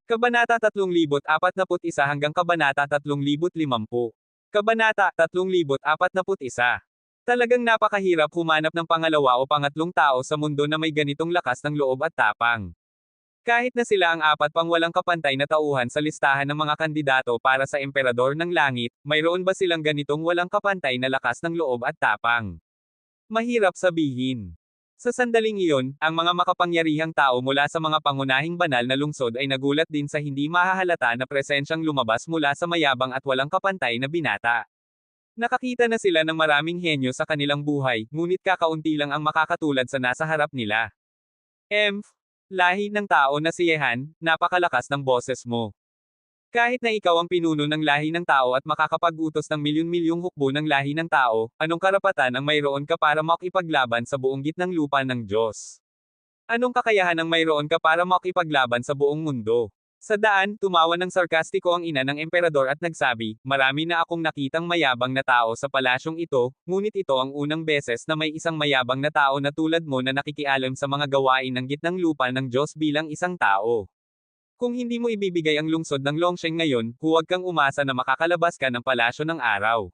Kabanata 3041 hanggang Kabanata 3050. Kabanata 3041. Talagang napakahirap humanap ng pangalawa o pangatlong tao sa mundo na may ganitong lakas ng loob at tapang. Kahit na sila ang apat pang walang kapantay na tauhan sa listahan ng mga kandidato para sa Emperador ng Langit, mayroon ba silang ganitong walang kapantay na lakas ng loob at tapang? Mahirap sabihin. Sa sandaling iyon, ang mga makapangyarihang tao mula sa mga pangunahing banal na lungsod ay nagulat din sa hindi mahahalata na presensyang lumabas mula sa mayabang at walang kapantay na binata. Nakakita na sila ng maraming henyo sa kanilang buhay, ngunit kakaunti lang ang makakatulad sa nasa harap nila. Lahi ng tao na si Yehan, napakalakas ng boses mo. Kahit na ikaw ang pinuno ng lahi ng tao at makakapag-utos ng milyon-milyong hukbo ng lahi ng tao, anong karapatan ang mayroon ka para makipaglaban sa buong gitnang lupa ng Diyos? Anong kakayahan ang mayroon ka para makipaglaban sa buong mundo? Sa daan, tumawa ng sarkastiko ang ina ng emperador at nagsabi, marami na akong nakitang mayabang na tao sa palasyong ito, ngunit ito ang unang beses na may isang mayabang na tao na tulad mo na nakikialam sa mga gawain ng gitnang lupa ng Diyos bilang isang tao. Kung hindi mo ibibigay ang lungsod ng Longsheng ngayon, huwag kang umasa na makakalabas ka ng palasyo ng araw.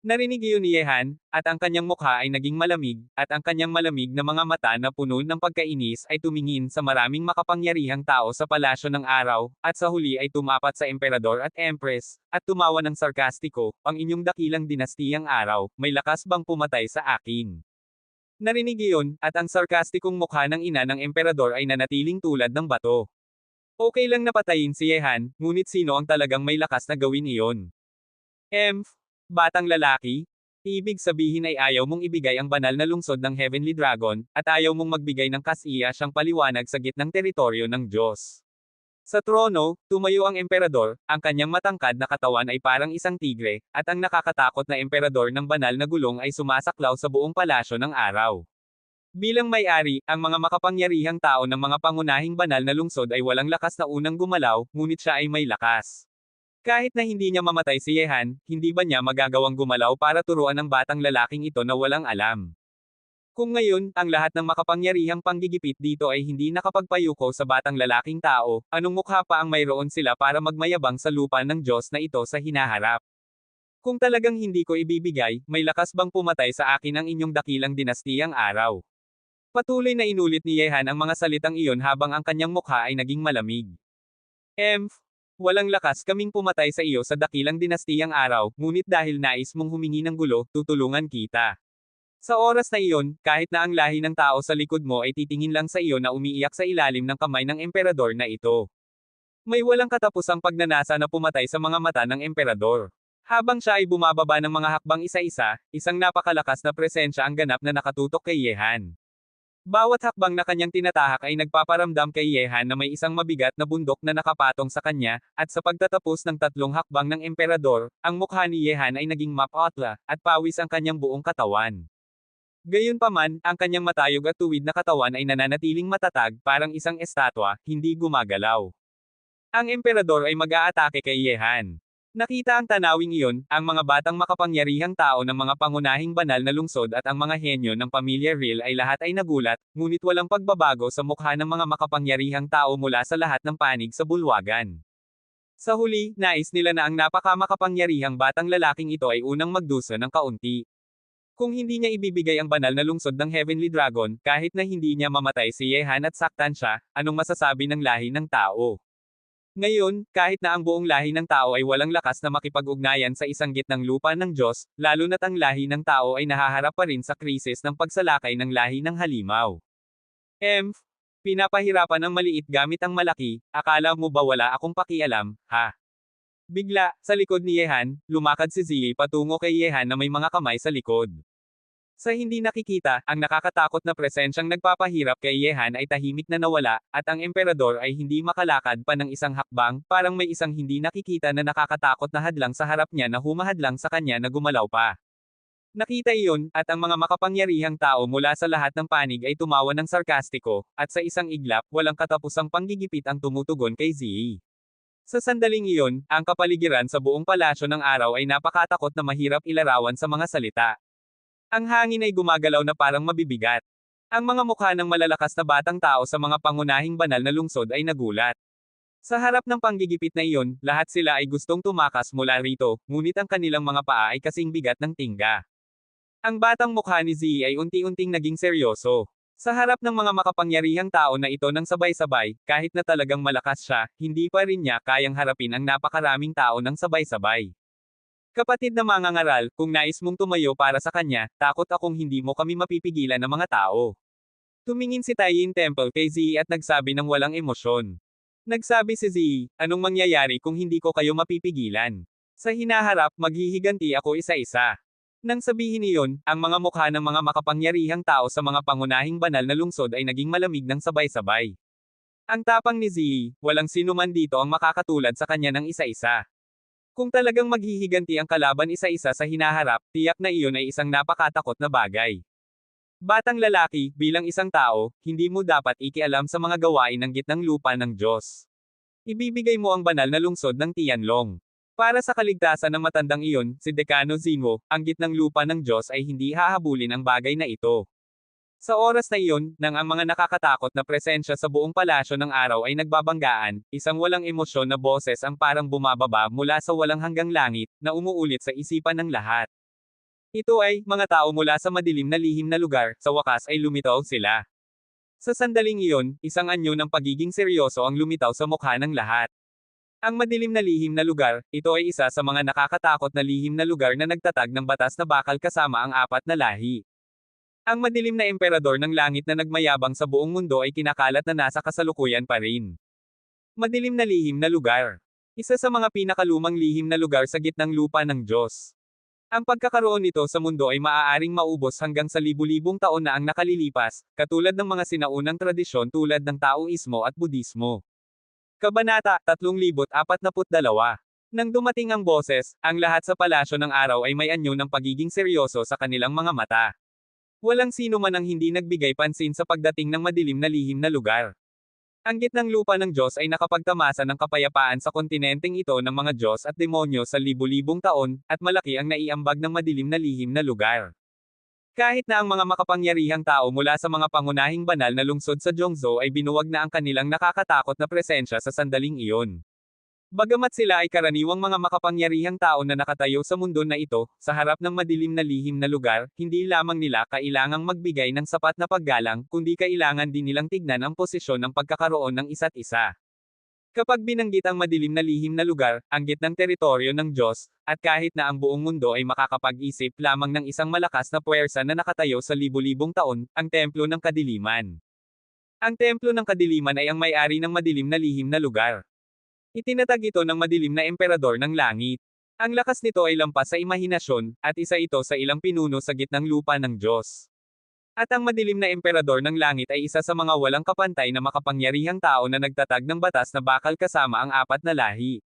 Narinig iyon ni Yehan, at ang kanyang mukha ay naging malamig, at ang kanyang malamig na mga mata na puno ng pagkainis ay tumingin sa maraming makapangyarihang tao sa palasyo ng araw, at sa huli ay tumapat sa emperador at empress, at tumawa ng sarkastiko, ang inyong dakilang dinastiyang araw, may lakas bang pumatay sa akin? Narinig iyon, at ang sarkastikong mukha ng ina ng emperador ay nanatiling tulad ng bato. Okay lang na patayin si Yehan, ngunit sino ang talagang may lakas na gawin iyon? Batang lalaki? Ibig sabihin ay ayaw mong ibigay ang banal na lungsod ng Heavenly Dragon, at ayaw mong magbigay ng kasiya siyang paliwanag sa gitnang teritoryo ng Diyos. Sa trono, tumayo ang emperador, ang kanyang matangkad na katawan ay parang isang tigre, at ang nakakatakot na emperador ng banal na gulong ay sumasaklaw sa buong palasyo ng araw. Bilang may-ari, ang mga makapangyarihang tao ng mga pangunahing banal na lungsod ay walang lakas na unang gumalaw, ngunit siya ay may lakas. Kahit na hindi niya mamatay si Yehan, hindi ba niya magagawang gumalaw para turuan ang batang lalaking ito na walang alam? Kung ngayon, ang lahat ng makapangyarihang panggigipit dito ay hindi nakapagpayuko sa batang lalaking tao, anong mukha pa ang mayroon sila para magmayabang sa lupa ng Diyos na ito sa hinaharap? Kung talagang hindi ko ibibigay, may lakas bang pumatay sa akin ang inyong dakilang dinastiyang araw? Patuloy na inulit ni Yehan ang mga salitang iyon habang ang kanyang mukha ay naging malamig. Walang lakas kaming pumatay sa iyo sa dakilang dinastiyang araw, ngunit dahil nais mong humingi ng gulo, tutulungan kita. Sa oras na iyon, kahit na ang lahi ng tao sa likod mo ay titingin lang sa iyo na umiiyak sa ilalim ng kamay ng emperador na ito. May walang katapusang pagnanasa na pumatay sa mga mata ng emperador. Habang siya ay bumababa ng mga hakbang isa-isa, isang napakalakas na presensya ang ganap na nakatutok kay Yehan. Bawat hakbang na kanyang tinatahak ay nagpaparamdam kay Yehan na may isang mabigat na bundok na nakapatong sa kanya, at sa pagtatapos ng tatlong hakbang ng emperador, ang mukha ni Yehan ay naging mapotla, at pawis ang kanyang buong katawan. Gayunpaman, ang kanyang matayog at tuwid na katawan ay nananatiling matatag, parang isang estatwa, hindi gumagalaw. Ang emperador ay mag-aatake kay Yehan. Nakita ang tanawing iyon, ang mga batang makapangyarihang tao ng mga pangunahing banal na lungsod at ang mga henyo ng pamilya Real ay lahat ay nagulat, ngunit walang pagbabago sa mukha ng mga makapangyarihang tao mula sa lahat ng panig sa bulwagan. Sa huli, nais nila na ang napakamakapangyarihang batang lalaking ito ay unang magdusa ng kaunti. Kung hindi niya ibibigay ang banal na lungsod ng Heavenly Dragon, kahit na hindi niya mamatay si Yehan at saktan siya, anong masasabi ng lahi ng tao? Ngayon, kahit na ang buong lahi ng tao ay walang lakas na makipag-ugnayan sa isang gitnang lupa ng Diyos, lalo na't ang lahi ng tao ay nahaharap pa rin sa krisis ng pagsalakay ng lahi ng halimaw. Pinapahirapan ang maliit gamit ang malaki, akala mo ba wala akong pakialam, ha? Bigla, sa likod ni Yehan, lumakad si Ziyi patungo kay Yehan na may mga kamay sa likod. Sa hindi nakikita, ang nakakatakot na presensyang nagpapahirap kay Yehan ay tahimik na nawala, at ang emperador ay hindi makalakad pa ng isang hakbang, parang may isang hindi nakikita na nakakatakot na hadlang sa harap niya na humahadlang sa kanya na gumalaw pa. Nakita iyon, at ang mga makapangyarihang tao mula sa lahat ng panig ay tumawa ng sarkastiko, at sa isang iglap, walang katapusang panggigipit ang tumutugon kay Ziyi. Sa sandaling iyon, ang kapaligiran sa buong palasyo ng araw ay napakatakot na mahirap ilarawan sa mga salita. Ang hangin ay gumagalaw na parang mabibigat. Ang mga mukha ng malalakas na batang tao sa mga pangunahing banal na lungsod ay nagulat. Sa harap ng panggigipit na iyon, lahat sila ay gustong tumakas mula rito, ngunit ang kanilang mga paa ay kasing bigat ng tingga. Ang batang mukha ni Zee ay unti-unting naging seryoso. Sa harap ng mga makapangyarihang tao na ito ng sabay-sabay, kahit na talagang malakas siya, hindi pa rin niya kayang harapin ang napakaraming tao ng sabay-sabay. Kapatid na mangangaral, kung nais mong tumayo para sa kanya, takot akong hindi mo kami mapipigilan ng mga tao. Tumingin si Taiyin Temple kay Zee at nagsabi ng walang emosyon. Nagsabi si Zee, anong mangyayari kung hindi ko kayo mapipigilan? Sa hinaharap, maghihiganti ako isa-isa. Nang sabihin niyon, ang mga mukha ng mga makapangyarihang tao sa mga pangunahing banal na lungsod ay naging malamig ng sabay-sabay. Ang tapang ni Zee, walang sino man dito ang makakatulad sa kanya ng isa-isa. Kung talagang maghihiganti ang kalaban isa-isa sa hinaharap, tiyak na iyon ay isang napakatakot na bagay. Batang lalaki, bilang isang tao, hindi mo dapat ikialam sa mga gawain ng gitnang lupa ng Diyos. Ibibigay mo ang banal na lungsod ng Tianlong. Para sa kaligtasan ng matandang iyon, si Decano Zinwo, ang gitnang lupa ng Diyos ay hindi hahabulin ang bagay na ito. Sa oras na iyon, nang ang mga nakakatakot na presensya sa buong palasyo ng araw ay nagbabanggaan, isang walang emosyon na boses ang parang bumababa mula sa walang hanggang langit, na umuulit sa isipan ng lahat. Ito ay, mga tao mula sa madilim na lihim na lugar, sa wakas ay lumitaw sila. Sa sandaling iyon, isang anyo ng pagiging seryoso ang lumitaw sa mukha ng lahat. Ang madilim na lihim na lugar, ito ay isa sa mga nakakatakot na lihim na lugar na nagtatag ng batas na bakal kasama ang apat na lahi. Ang madilim na emperador ng langit na nagmayabang sa buong mundo ay kinakalat na nasa kasalukuyan pa rin. Madilim na lihim na lugar. Isa sa mga pinakalumang lihim na lugar sa gitnang lupa ng Diyos. Ang pagkakaroon nito sa mundo ay maaaring maubos hanggang sa libu-libong taon na ang nakalilipas, katulad ng mga sinaunang tradisyon tulad ng Taoismo at Budismo. Kabanata 3042. Nang dumating ang boses, ang lahat sa palasyo ng araw ay may anyo ng pagiging seryoso sa kanilang mga mata. Walang sino man ang hindi nagbigay pansin sa pagdating ng madilim na lihim na lugar. Ang gitnang lupa ng Diyos ay nakapagtamasa ng kapayapaan sa kontinenteng ito ng mga Diyos at demonyo sa libu-libong taon, at malaki ang naiambag ng madilim na lihim na lugar. Kahit na ang mga makapangyarihang tao mula sa mga pangunahing banal na lungsod sa Zhongzhou ay binuwag na ang kanilang nakakatakot na presensya sa sandaling iyon. Bagamat sila ay karaniwang mga makapangyarihang tao na nakatayo sa mundo na ito, sa harap ng madilim na lihim na lugar, hindi lamang nila kailangang magbigay ng sapat na paggalang, kundi kailangan din nilang tignan ang posisyon ng pagkakaroon ng isa't isa. Kapag binanggit ang madilim na lihim na lugar, ang gitnang teritoryo ng Diyos, at kahit na ang buong mundo ay makakapag-isip lamang ng isang malakas na puwersa na nakatayo sa libu-libong taon, ang Templo ng Kadiliman. Ang Templo ng Kadiliman ay ang may-ari ng madilim na lihim na lugar. Itinatag ito ng madilim na emperador ng langit. Ang lakas nito ay lampas sa imahinasyon, at isa ito sa ilang pinuno sa gitnang lupa ng Diyos. At ang madilim na emperador ng langit ay isa sa mga walang kapantay na makapangyarihang tao na nagtatag ng batas na bakal kasama ang apat na lahi.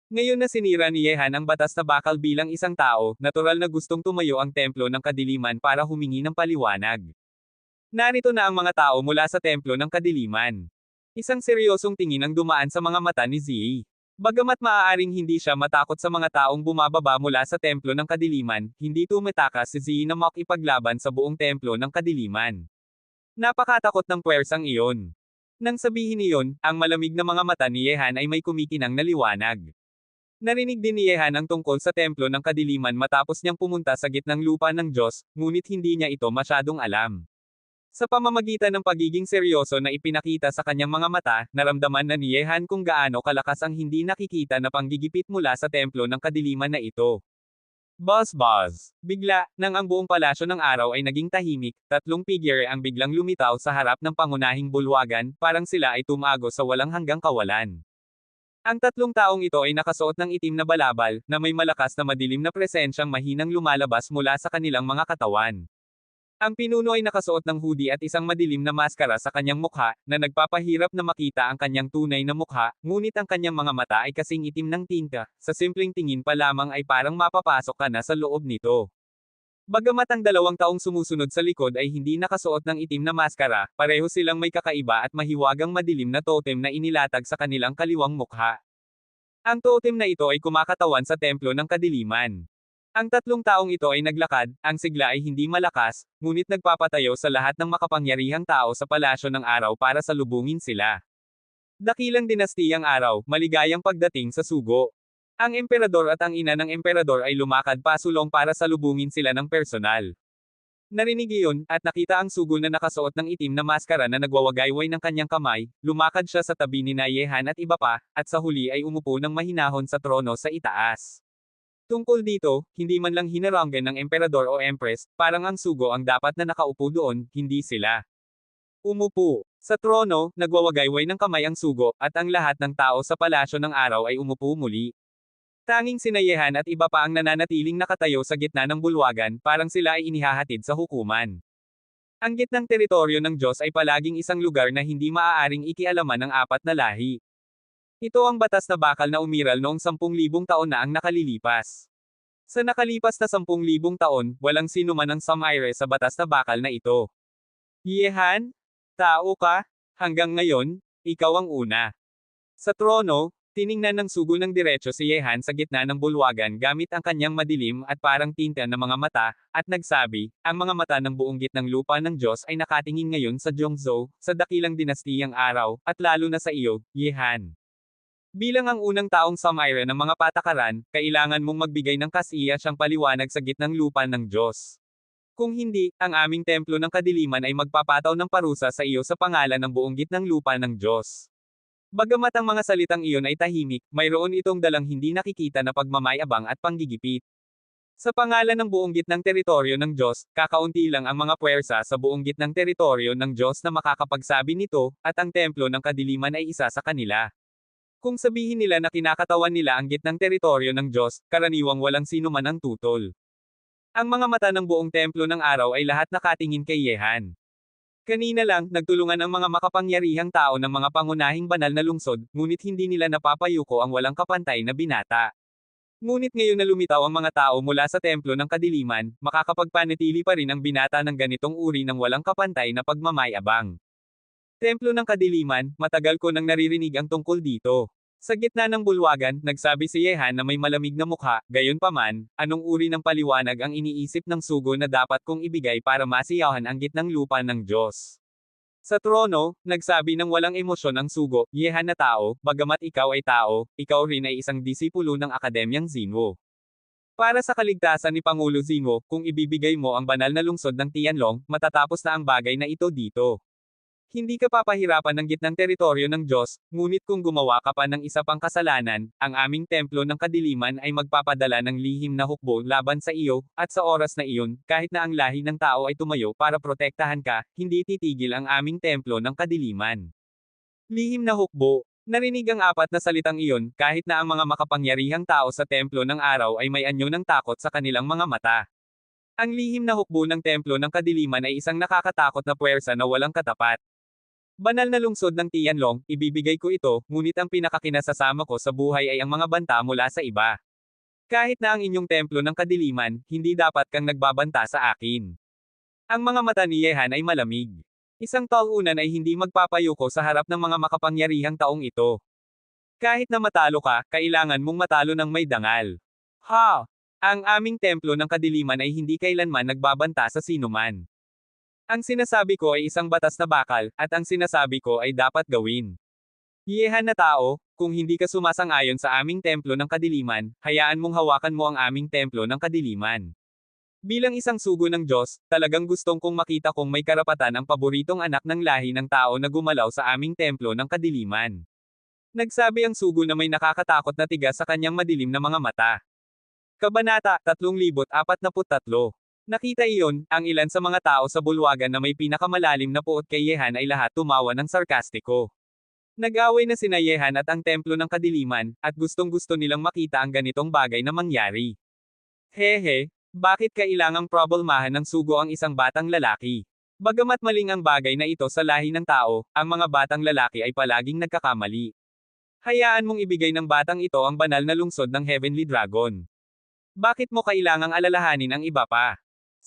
Ngayon na sinira ni Yehan ang batas na bakal bilang isang tao, natural na gustong tumayo ang Templo ng Kadiliman para humingi ng paliwanag. Narito na ang mga tao mula sa Templo ng Kadiliman. Isang seryosong tingin ang dumaan sa mga mata ni Zee. Bagamat maaaring hindi siya matakot sa mga taong bumababa mula sa Templo ng Kadiliman, hindi tumatakas si Zee na makipaglaban sa buong Templo ng Kadiliman. Napakatakot ng puwersang iyon. Nang sabihin iyon, ang malamig na mga mata ni Yehan ay may kumikinang na liwanag. Narinig din ni Yehan ang tungkol sa Templo ng Kadiliman matapos niyang pumunta sa gitnang lupa ng Diyos, ngunit hindi niya ito masyadong alam. Sa pamamagitan ng pagiging seryoso na ipinakita sa kanyang mga mata, naramdaman na ni Yehan kung gaano kalakas ang hindi nakikita na panggigipit mula sa Templo ng Kadiliman na ito. Buzz buzz. Bigla, nang ang buong palasyo ng araw ay naging tahimik, tatlong figure ang biglang lumitaw sa harap ng pangunahing bulwagan, parang sila ay tumago sa walang hanggang kawalan. Ang tatlong taong ito ay nakasuot ng itim na balabal, na may malakas na madilim na presensyang mahinang lumalabas mula sa kanilang mga katawan. Ang pinuno ay nakasuot ng hoodie at isang madilim na maskara sa kanyang mukha, na nagpapahirap na makita ang kanyang tunay na mukha, ngunit ang kanyang mga mata ay kasing itim ng tinta, sa simpleng tingin pa lamang ay parang mapapasok ka na sa loob nito. Bagamat ang dalawang taong sumusunod sa likod ay hindi nakasuot ng itim na maskara, pareho silang may kakaiba at mahiwagang madilim na totem na inilatag sa kanilang kaliwang mukha. Ang totem na ito ay kumakatawan sa Templo ng Kadiliman. Ang tatlong taong ito ay naglakad, ang sigla ay hindi malakas, ngunit nagpapatayo sa lahat ng makapangyarihang tao sa palasyo ng araw para salubungin sila. Dakilang dinastiyang araw, maligayang pagdating sa sugo. Ang emperador at ang ina ng emperador ay lumakad pasulong para salubungin sila ng personal. Narinig iyon, at nakita ang sugo na nakasuot ng itim na maskara na nagwawagayway ng kanyang kamay, lumakad siya sa tabi ni Yehan at iba pa, at sa huli ay umupo ng mahinahon sa trono sa itaas. Tungkol dito, hindi man lang hinaranggan ng emperador o empress, parang ang sugo ang dapat na nakaupo doon, hindi sila. Umupo. Sa trono, nagwawagayway ng kamay ang sugo, at ang lahat ng tao sa palasyo ng araw ay umupo muli. Tanging sina Yehan at iba pa ang nananatiling nakatayo sa gitna ng bulwagan, parang sila ay inihahatid sa hukuman. Ang gitnang teritoryo ng Diyos ay palaging isang lugar na hindi maaaring ikialaman ng apat na lahi. Ito ang batas na bakal na umiral noong 10,000 taon na ang nakalilipas. Sa nakalipas na 10,000 taon, walang sino man ang sumire sa batas na bakal na ito. Yehan? Tao ka? Hanggang ngayon, ikaw ang una. Sa trono, tiningnan ng sugo ng diretso si Yehan sa gitna ng bulwagan gamit ang kanyang madilim at parang tinta na mga mata, at nagsabi, ang mga mata ng buong gitnang lupa ng Diyos ay nakatingin ngayon sa Jongzhou, sa dakilang dinastiyang araw, at lalo na sa iyo, Yehan. Bilang ang unang taong sumire ng mga patakaran, kailangan mong magbigay ng kasiyasyang paliwanag sa gitnang lupa ng Diyos. Kung hindi, ang aming templo ng kadiliman ay magpapataw ng parusa sa iyo sa pangalan ng buong gitnang lupa ng Diyos. Bagamat ang mga salitang iyon ay tahimik, mayroon itong dalang hindi nakikita na pagmamayabang at panggigipit. Sa pangalan ng buong gitnang teritoryo ng Diyos, kakaunti lang ang mga puwersa sa buong gitnang teritoryo ng Diyos na makakapagsabi nito, at ang templo ng kadiliman ay isa sa kanila. Kung sabihin nila na kinakatawan nila ang gitnang teritoryo ng Diyos, karaniwang walang sino man ang tutol. Ang mga mata ng buong templo ng araw ay lahat nakatingin kay Yehan. Kanina lang, nagtulungan ang mga makapangyarihang tao ng mga pangunahing banal na lungsod, ngunit hindi nila napapayuko ang walang kapantay na binata. Ngunit ngayon na lumitaw ang mga tao mula sa templo ng kadiliman, makakapagpanatili pa rin ang binata ng ganitong uri ng walang kapantay na pagmamayabang. Templo ng kadiliman, matagal ko nang naririnig ang tungkol dito. Sa gitna ng bulwagan, nagsabi si Yehan na may malamig na mukha, gayunpaman, anong uri ng paliwanag ang iniisip ng sugo na dapat kong ibigay para masiyahan ang gitnang lupa ng Diyos? Sa trono, nagsabi ng walang emosyon ang sugo, Yehan na tao, bagamat ikaw ay tao, ikaw rin ay isang disipulo ng Akademyang Xinwu. Para sa kaligtasan ni Pangulo Xinwu, kung ibibigay mo ang banal na lungsod ng Tianlong, matatapos na ang bagay na ito dito. Hindi ka papahirapan ng gitnang teritoryo ng Diyos, ngunit kung gumawa ka pa ng isa pang kasalanan, ang aming templo ng kadiliman ay magpapadala ng lihim na hukbo laban sa iyo, at sa oras na iyon, kahit na ang lahi ng tao ay tumayo para protektahan ka, hindi titigil ang aming templo ng kadiliman. Lihim na hukbo. Narinig ang apat na salitang iyon, kahit na ang mga makapangyarihang tao sa templo ng araw ay may anyo ng takot sa kanilang mga mata. Ang lihim na hukbo ng templo ng kadiliman ay isang nakakatakot na puwersa na walang katapat. Banal na lungsod ng Tianlong, ibibigay ko ito, ngunit ang pinakakinasasama ko sa buhay ay ang mga banta mula sa iba. Kahit na ang inyong templo ng kadiliman, hindi dapat kang nagbabanta sa akin. Ang mga mata ni Yehan ay malamig. Isang talunan ay hindi magpapayuko sa harap ng mga makapangyarihang taong ito. Kahit na matalo ka, kailangan mong matalo ng may dangal. Ha! Ang aming templo ng kadiliman ay hindi kailanman nagbabanta sa sinuman. Ang sinasabi ko ay isang batas na bakal, at ang sinasabi ko ay dapat gawin. Yehan na tao, kung hindi ka sumasang-ayon sa aming templo ng kadiliman, hayaan mong hawakan mo ang aming templo ng kadiliman. Bilang isang sugo ng Diyos, talagang gustong kong makita kung may karapatan ang paboritong anak ng lahi ng tao na gumalaw sa aming templo ng kadiliman. Nagsabi ang sugo na may nakakatakot na tigas sa kanyang madilim na mga mata. Kabanata 3043. Nakita iyon, ang ilan sa mga tao sa bulwagan na may pinakamalalim na puot kay Yehan ay lahat tumawa ng sarkastiko. Nag-away na sina Yehan at ang templo ng kadiliman, at gustong-gusto nilang makita ang ganitong bagay na mangyari. Hehe, bakit kailangang problemahan ng sugo ang isang batang lalaki? Bagamat maling ang bagay na ito sa lahi ng tao, ang mga batang lalaki ay palaging nagkakamali. Hayaan mong ibigay ng batang ito ang banal na lungsod ng Heavenly Dragon. Bakit mo kailangang alalahanin ang iba pa?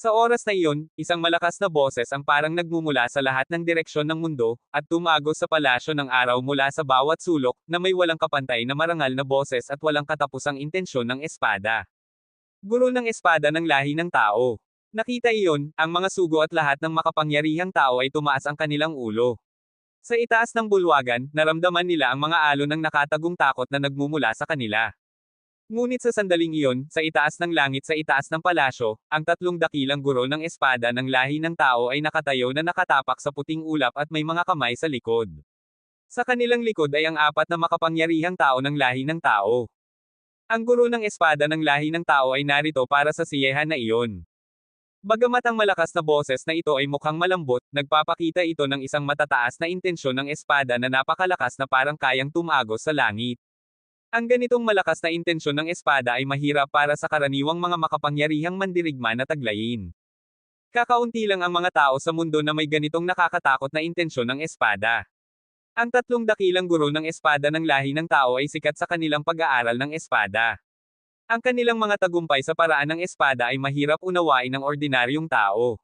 Sa oras na iyon, isang malakas na boses ang parang nagmumula sa lahat ng direksyon ng mundo, at tumagos sa palasyo ng araw mula sa bawat sulok, na may walang kapantay na marangal na boses at walang katapusang intensyon ng espada. Guro ng espada ng lahi ng tao. Nakita iyon, ang mga sugo at lahat ng makapangyarihang tao ay tumaas ang kanilang ulo. Sa itaas ng bulwagan, naramdaman nila ang mga alon ng nakatagong takot na nagmumula sa kanila. Ngunit sa sandaling iyon, sa itaas ng langit sa itaas ng palasyo, ang tatlong dakilang guro ng espada ng lahi ng tao ay nakatayo na nakatapak sa puting ulap at may mga kamay sa likod. Sa kanilang likod ay ang apat na makapangyarihang tao ng lahi ng tao. Ang guro ng espada ng lahi ng tao ay narito para sa siyehan na iyon. Bagamat ang malakas na boses na ito ay mukhang malambot, nagpapakita ito ng isang matataas na intensyon ng espada na napakalakas na parang kayang tumagos sa langit. Ang ganitong malakas na intensyon ng espada ay mahirap para sa karaniwang mga makapangyarihang mandirigma na taglayin. Kakaunti lang ang mga tao sa mundo na may ganitong nakakatakot na intensyon ng espada. Ang tatlong dakilang guro ng espada ng lahi ng tao ay sikat sa kanilang pag-aaral ng espada. Ang kanilang mga tagumpay sa paraan ng espada ay mahirap unawain ng ordinaryong tao.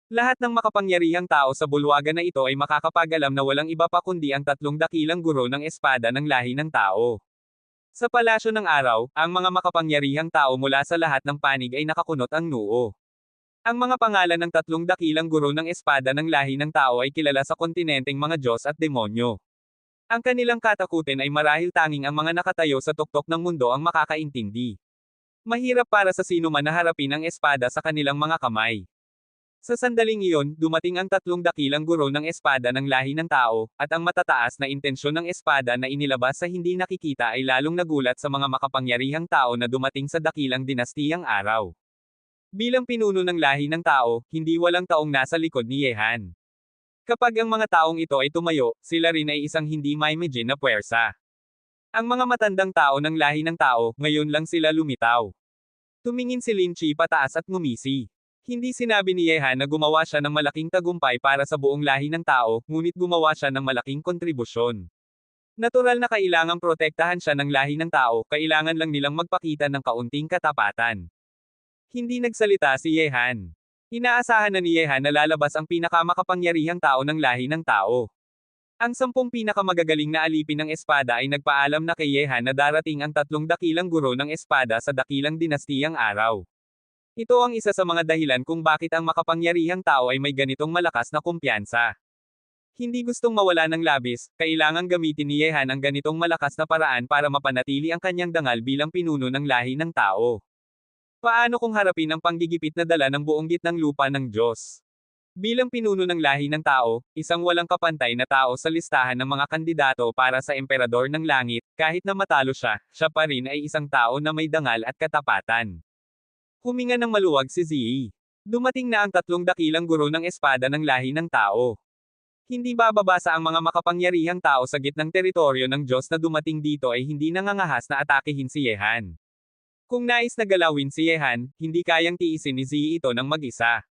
Lahat ng makapangyarihang tao sa bulwagan na ito ay makakapag-alam na walang iba pa kundi ang tatlong dakilang guro ng espada ng lahi ng tao. Sa palasyo ng araw, ang mga makapangyarihang tao mula sa lahat ng panig ay nakakunot ang noo. Ang mga pangalan ng tatlong dakilang guro ng espada ng lahi ng tao ay kilala sa kontinenteng mga Diyos at demonyo. Ang kanilang katakutin ay marahil tanging ang mga nakatayo sa tuktok ng mundo ang makakaintindi. Mahirap para sa sino man na harapin ang espada sa kanilang mga kamay. Sa sandaling iyon, dumating ang tatlong dakilang guro ng espada ng lahi ng tao, at ang matataas na intensyon ng espada na inilabas sa hindi nakikita ay lalong nagulat sa mga makapangyarihang tao na dumating sa dakilang dinastiyang araw. Bilang pinuno ng lahi ng tao, hindi walang taong nasa likod ni Yehan. Kapag ang mga taong ito ay tumayo, sila rin ay isang hindi maimagine na puwersa. Ang mga matandang tao ng lahi ng tao, ngayon lang sila lumitaw. Tumingin si Lin Chi pataas at ngumisi. Hindi sinabi ni Yehan na gumawa siya ng malaking tagumpay para sa buong lahi ng tao, ngunit gumawa siya ng malaking kontribusyon. Natural na kailangang protektahan siya ng lahi ng tao, kailangan lang nilang magpakita ng kaunting katapatan. Hindi nagsalita si Yehan. Inaasahan na ni Yehan na lalabas ang pinakamakapangyarihang tao ng lahi ng tao. Ang 10 pinakamagagaling na alipin ng espada ay nagpaalam na kay Yehan na darating ang tatlong dakilang guro ng espada sa dakilang dinastiyang araw. Ito ang isa sa mga dahilan kung bakit ang makapangyarihang tao ay may ganitong malakas na kumpiyansa. Hindi gustong mawala ng labis, kailangang gamitin ni Yehan ang ganitong malakas na paraan para mapanatili ang kanyang dangal bilang pinuno ng lahi ng tao. Paano kung harapin ang panggigipit na dala ng buong gitnang lupa ng Diyos? Bilang pinuno ng lahi ng tao, isang walang kapantay na tao sa listahan ng mga kandidato para sa emperador ng langit, kahit na matalo siya, siya pa rin ay isang tao na may dangal at katapatan. Huminga ng maluwag si Ziyi. Dumating na ang tatlong dakilang guro ng espada ng lahi ng tao. Hindi bababasa ang mga makapangyarihang tao sa gitnang teritoryo ng Diyos na dumating dito ay hindi nangangahas na atakihin si Yehan. Kung nais na galawin si Yehan, hindi kayang tiisin ni Ziyi ito ng mag-isa.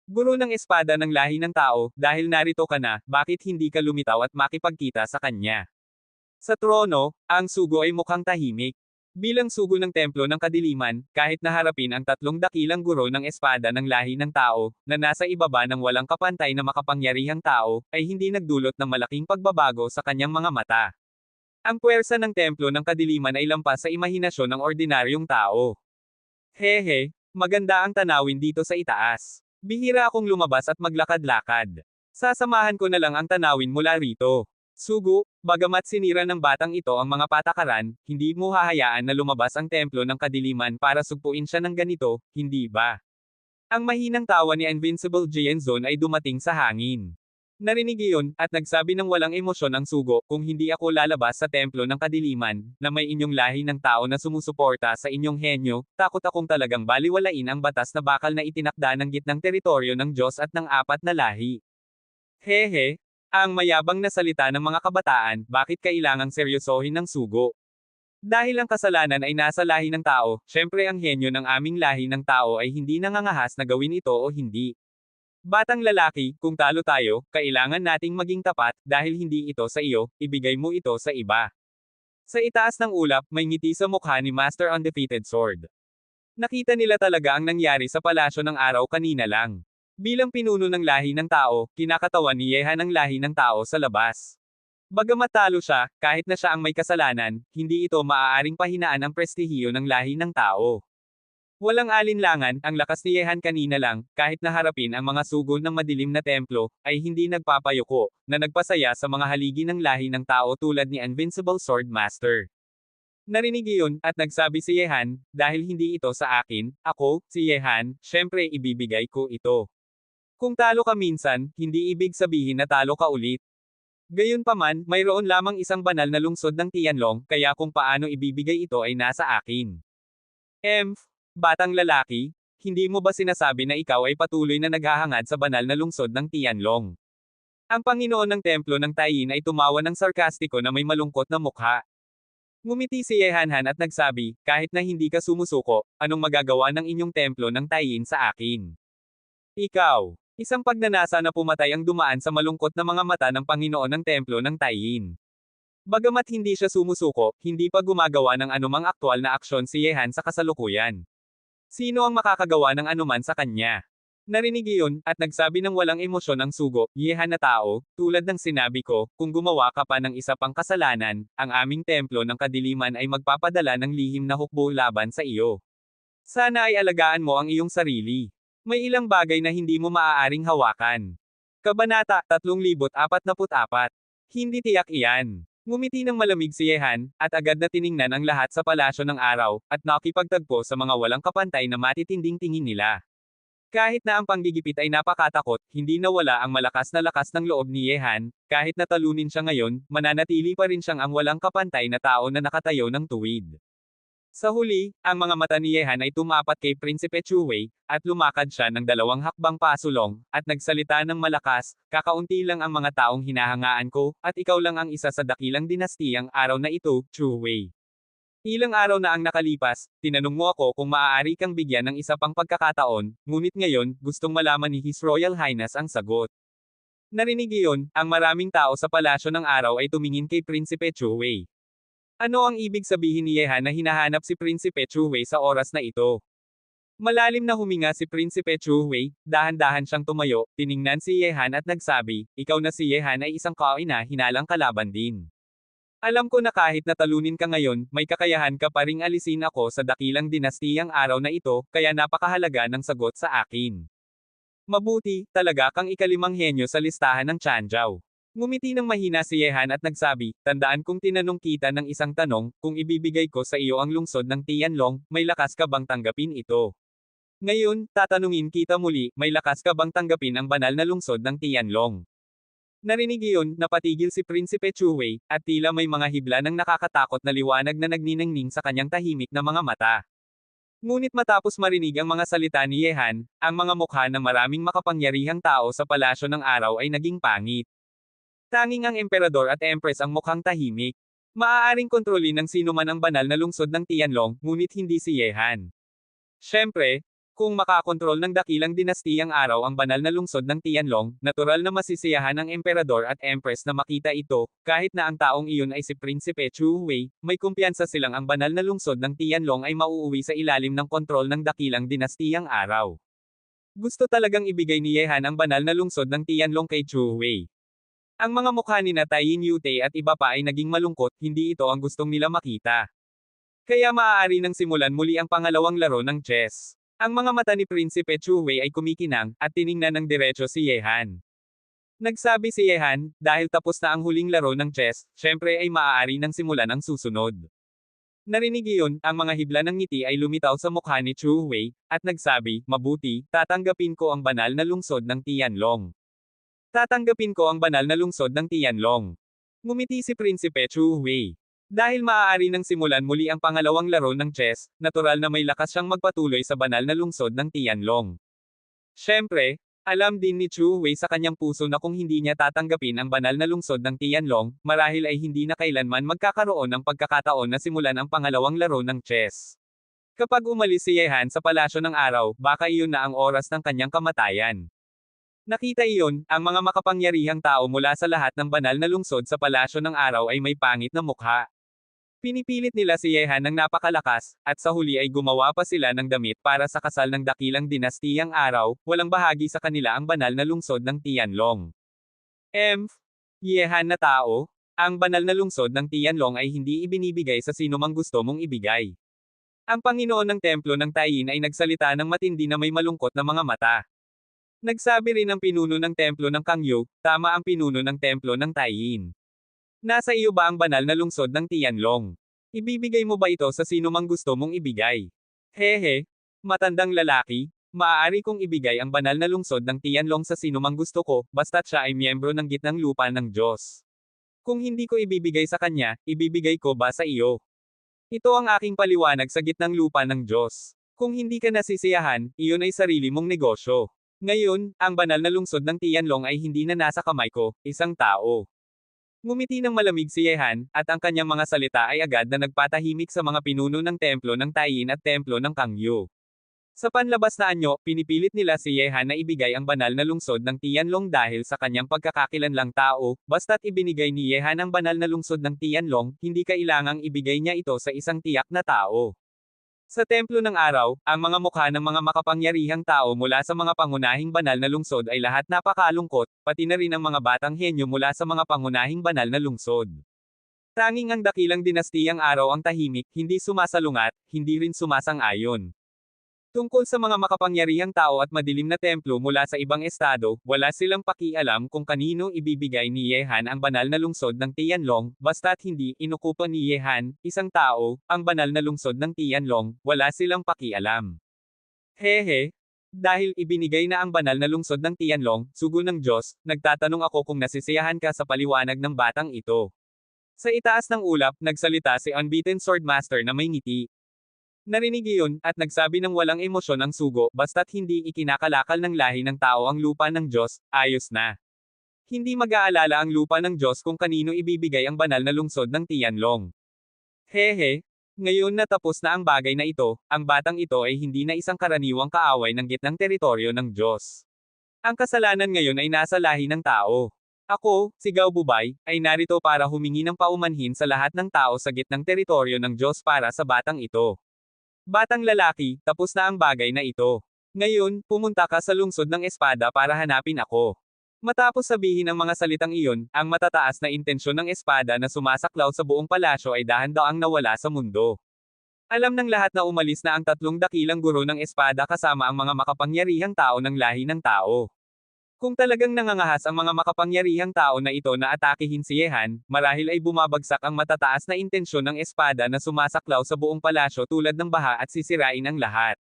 Guro ng espada ng lahi ng tao, dahil narito ka na, bakit hindi ka lumitaw at makipagkita sa kanya? Sa trono, ang sugo ay mukhang tahimik. Bilang sugo ng templo ng kadiliman, kahit naharapin ang tatlong dakilang guro ng espada ng lahi ng tao, na nasa ibaba ng walang kapantay na makapangyarihang tao, ay hindi nagdulot ng malaking pagbabago sa kanyang mga mata. Ang puwersa ng templo ng kadiliman ay lampas sa imahinasyon ng ordinaryong tao. Hehe, maganda ang tanawin dito sa itaas. Bihira akong lumabas at maglakad-lakad. Sasamahan ko na lang ang tanawin mula rito. Sugo, bagamat sinira ng batang ito ang mga patakaran, hindi mo hahayaan na lumabas ang templo ng kadiliman para sugpuin siya ng ganito, hindi ba? Ang mahinang tawa ni Invincible Jianzon ay dumating sa hangin. Narinig iyon, at nagsabi ng walang emosyon ang sugo, kung hindi ako lalabas sa templo ng kadiliman, na may inyong lahi ng tao na sumusuporta sa inyong henyo, takot akong talagang baliwalain ang batas na bakal na itinakda ng gitnang teritoryo ng Diyos at ng apat na lahi. Hehe. Ang mayabang na salita ng mga kabataan, bakit kailangang seryosohin ng sugo? Dahil ang kasalanan ay nasa lahi ng tao, syempre ang henyo ng aming lahi ng tao ay hindi nangangahas na gawin ito o hindi. Batang lalaki, kung talo tayo, kailangan nating maging tapat, dahil hindi ito sa iyo, ibigay mo ito sa iba. Sa itaas ng ulap, may ngiti sa mukha ni Master Undefeated Sword. Nakita nila talaga ang nangyari sa palasyo ng araw kanina lang. Bilang pinuno ng lahi ng tao, kinakatawan ni Yehan ang lahi ng tao sa labas. Bagamat talo siya, kahit na siya ang may kasalanan, hindi ito maaaring pahinaan ang prestihiyo ng lahi ng tao. Walang alinlangan, ang lakas ni Yehan kanina lang, kahit naharapin ang mga sugol ng madilim na templo, ay hindi nagpapayuko, na nagpasaya sa mga haligi ng lahi ng tao tulad ni Invincible Sword Master. Narinig iyon, at nagsabi si Yehan, dahil hindi ito sa akin, ako, si Yehan, syempre ibibigay ko ito. Kung talo ka minsan, hindi ibig sabihin na talo ka ulit. Gayunpaman, mayroon lamang isang banal na lungsod ng Tianlong, kaya kung paano ibibigay ito ay nasa akin. Batang lalaki, hindi mo ba sinasabi na ikaw ay patuloy na naghahangad sa banal na lungsod ng Tianlong? Ang Panginoon ng Templo ng Taiyin ay tumawa ng sarkastiko na may malungkot na mukha. Ngumiti si Yehanhan at nagsabi, kahit na hindi ka sumusuko, anong magagawa ng inyong templo ng Taiyin sa akin? Ikaw, isang pagnanasa na pumatay ang dumaan sa malungkot na mga mata ng Panginoon ng Templo ng Taiyin. Bagamat hindi siya sumusuko, hindi pa gumagawa ng anumang aktwal na aksyon si Yehan sa kasalukuyan. Sino ang makakagawa ng anuman sa kanya? Narinig iyon, at nagsabi ng walang emosyon ang sugo, Yehan na tao, tulad ng sinabi ko, kung gumawa ka pa ng isa pang kasalanan, ang aming templo ng kadiliman ay magpapadala ng lihim na hukbo laban sa iyo. Sana ay alagaan mo ang iyong sarili. May ilang bagay na hindi mo maaaring hawakan. Kabanata 3044. Hindi tiyak iyan. Ngumiti ng malamig si Yehan, at agad na tiningnan ang lahat sa palasyo ng araw, at nakipagtagpo sa mga walang kapantay na matitinding tingin nila. Kahit na ang panggigipit ay napakatakot, hindi nawala ang malakas na lakas ng loob ni Yehan, kahit natalunin siya ngayon, mananatili pa rin siyang ang walang kapantay na tao na nakatayo ng tuwid. Sa huli, ang mga mata ni Yehan ay tumapat kay Prinsipe Chuwei, at lumakad siya ng 2 hakbang pasulong, at nagsalita ng malakas, kakaunti lang ang mga taong hinahangaan ko, at ikaw lang ang isa sa dakilang dinastiyang araw na ito, Chuwei. Ilang araw na ang nakalipas, tinanong mo ako kung maaari kang bigyan ng isa pang pagkakataon, ngunit ngayon, gustong malaman ni His Royal Highness ang sagot. Narinig iyon, ang maraming tao sa palasyo ng araw ay tumingin kay Prinsipe Chuwei. Ano ang ibig sabihin ni Yehan na hinahanap si Prinsipe Chuwei sa oras na ito? Malalim na huminga si Prinsipe Chuwei, dahan-dahan siyang tumayo, tiningnan si Yehan at nagsabi, ikaw na si Yehan ay isang kaina-hinalang kalaban din. Alam ko na kahit natalunin ka ngayon, may kakayahan ka pa ring alisin ako sa dakilang dinastiyang araw na ito, kaya napakahalaga ng sagot sa akin. Mabuti, talaga kang ikalimang henyo sa listahan ng Tianzhou. Ngumiti ng mahina si Yehan at nagsabi, tandaan kung tinanong kita ng isang tanong, kung ibibigay ko sa iyo ang lungsod ng Tianlong, may lakas ka bang tanggapin ito? Ngayon, tatanungin kita muli, may lakas ka bang tanggapin ang banal na lungsod ng Tianlong? Narinig iyon, napatigil si Prinsipe Chuwei, at tila may mga hibla ng nakakatakot na liwanag na nagniningning sa kanyang tahimik na mga mata. Ngunit matapos marinig ang mga salita ni Yehan, ang mga mukha ng maraming makapangyarihang tao sa palasyo ng araw ay naging pangit. Tanging ang emperador at empress ang mukhang tahimik. Maaaring kontrolin ng sino man ang banal na lungsod ng Tianlong, ngunit hindi si Yehan. Siyempre, kung makakontrol ng dakilang dinastiyang araw ang banal na lungsod ng Tianlong, natural na masisiyahan ang emperador at empress na makita ito, kahit na ang taong iyon ay si Prinsipe Chuwei, may kumpiyansa silang ang banal na lungsod ng Tianlong ay mauuwi sa ilalim ng kontrol ng dakilang dinastiyang araw. Gusto talagang ibigay ni Yehan ang banal na lungsod ng Tianlong kay Chuwei. Ang mga mukha ni Taiyin Yute at iba pa ay naging malungkot, hindi ito ang gustong nila makita. Kaya maaari nang simulan muli ang pangalawang laro ng chess. Ang mga mata ni Prinsipe Chuwei ay kumikinang, at tiningnan ng diretso si Yehan. Nagsabi si Yehan, dahil tapos na ang huling laro ng chess, syempre ay maaari nang simulan ang susunod. Narinig iyon, ang mga hibla ng ngiti ay lumitaw sa mukha ni Chuwei, at nagsabi, mabuti, tatanggapin ko ang banal na lungsod ng Tianlong. Tatanggapin ko ang banal na lungsod ng Tianlong. Ngumiti si Prinsipe Chuwei. Dahil maaari nang simulan muli ang pangalawang laro ng chess, natural na may lakas siyang magpatuloy sa banal na lungsod ng Tianlong. Siyempre, alam din ni Chuwei sa kanyang puso na kung hindi niya tatanggapin ang banal na lungsod ng Tianlong, marahil ay hindi na kailanman magkakaroon ng pagkakataon na simulan ang pangalawang laro ng chess. Kapag umalis si Yehan sa palasyo ng araw, baka iyon na ang oras ng kanyang kamatayan. Nakita iyon, ang mga makapangyarihang tao mula sa lahat ng banal na lungsod sa palasyo ng araw ay may pangit na mukha. Pinipilit nila si Yehan ng napakalakas, at sa huli ay gumawa pa sila ng damit para sa kasal ng dakilang dinastiyang araw, walang bahagi sa kanila ang banal na lungsod ng Tianlong. Yehan na tao, ang banal na lungsod ng Tianlong ay hindi ibinibigay sa sino mang gusto mong ibigay. Ang Panginoon ng Templo ng Taiyin ay nagsalita ng matindi na may malungkot na mga mata. Nagsabi rin ang pinuno ng Templo ng Kangyo, tama ang pinuno ng Templo ng Taiyin. Nasa iyo ba ang banal na lungsod ng Tianlong? Ibibigay mo ba ito sa sino mang gusto mong ibigay? Hehe, matandang lalaki, maaari kong ibigay ang banal na lungsod ng Tianlong sa sino mang gusto ko, basta't siya ay miyembro ng gitnang lupa ng Diyos. Kung hindi ko ibibigay sa kanya, ibibigay ko ba sa iyo? Ito ang aking paliwanag sa gitnang lupa ng Diyos. Kung hindi ka nasisiyahan, iyon ay sarili mong negosyo. Ngayon, ang banal na lungsod ng Tianlong ay hindi na nasa kamay ko, isang tao. Ngumiti ng malamig si Yehan, at ang kanyang mga salita ay agad na nagpatahimik sa mga pinuno ng templo ng Taiyin at templo ng Kangyo. Sa panlabas na anyo, pinipilit nila si Yehan na ibigay ang banal na lungsod ng Tianlong dahil sa kanyang pagkakakilanlang tao, basta't ibinigay ni Yehan ang banal na lungsod ng Tianlong, hindi kailangang ibigay niya ito sa isang tiyak na tao. Sa Templo ng Araw, ang mga mukha ng mga makapangyarihang tao mula sa mga pangunahing banal na lungsod ay lahat napakalungkot, pati na rin ang mga batang henyo mula sa mga pangunahing banal na lungsod. Tanging ang dakilang dinastiyang Araw ang tahimik, hindi sumasalungat, hindi rin sumasang-ayon. Tungkol sa mga makapangyarihang tao at madilim na templo mula sa ibang estado, wala silang pakialam kung kanino ibibigay ni Yehan ang banal na lungsod ng Tianlong, basta't hindi inukupa ni Yehan, isang tao, ang banal na lungsod ng Tianlong, wala silang pakialam. Hehe. Dahil ibinigay na ang banal na lungsod ng Tianlong, sugo ng Diyos, nagtatanong ako kung nasisiyahan ka sa paliwanag ng batang ito. Sa itaas ng ulap, nagsalita si Unbeaten Swordmaster na may ngiti. Narinig iyon, at nagsabi ng walang emosyon ang sugo, basta't hindi ikinakalakal ng lahi ng tao ang lupa ng Diyos, ayos na. Hindi mag-aalala ang lupa ng Diyos kung kanino ibibigay ang banal na lungsod ng Tianlong. Hehe, ngayon na tapos na ang bagay na ito, ang batang ito ay hindi na isang karaniwang kaaway ng gitnang teritoryo ng Diyos. Ang kasalanan ngayon ay nasa lahi ng tao. Ako, si Gao Bubay, ay narito para humingi ng paumanhin sa lahat ng tao sa gitnang teritoryo ng Diyos para sa batang ito. Batang lalaki, tapos na ang bagay na ito. Ngayon, pumunta ka sa lungsod ng espada para hanapin ako. Matapos sabihin ang mga salitang iyon, ang matataas na intensyon ng espada na sumasaklaw sa buong palasyo ay dahan-daang nawala sa mundo. Alam ng lahat na umalis na ang tatlong dakilang guro ng espada kasama ang mga makapangyarihang tao ng lahi ng tao. Kung talagang nangangahas ang mga makapangyarihang tao na ito na atakihin si Yehan, marahil ay bumabagsak ang matataas na intensyon ng espada na sumasaklaw sa buong palasyo tulad ng baha at sisirain ang lahat.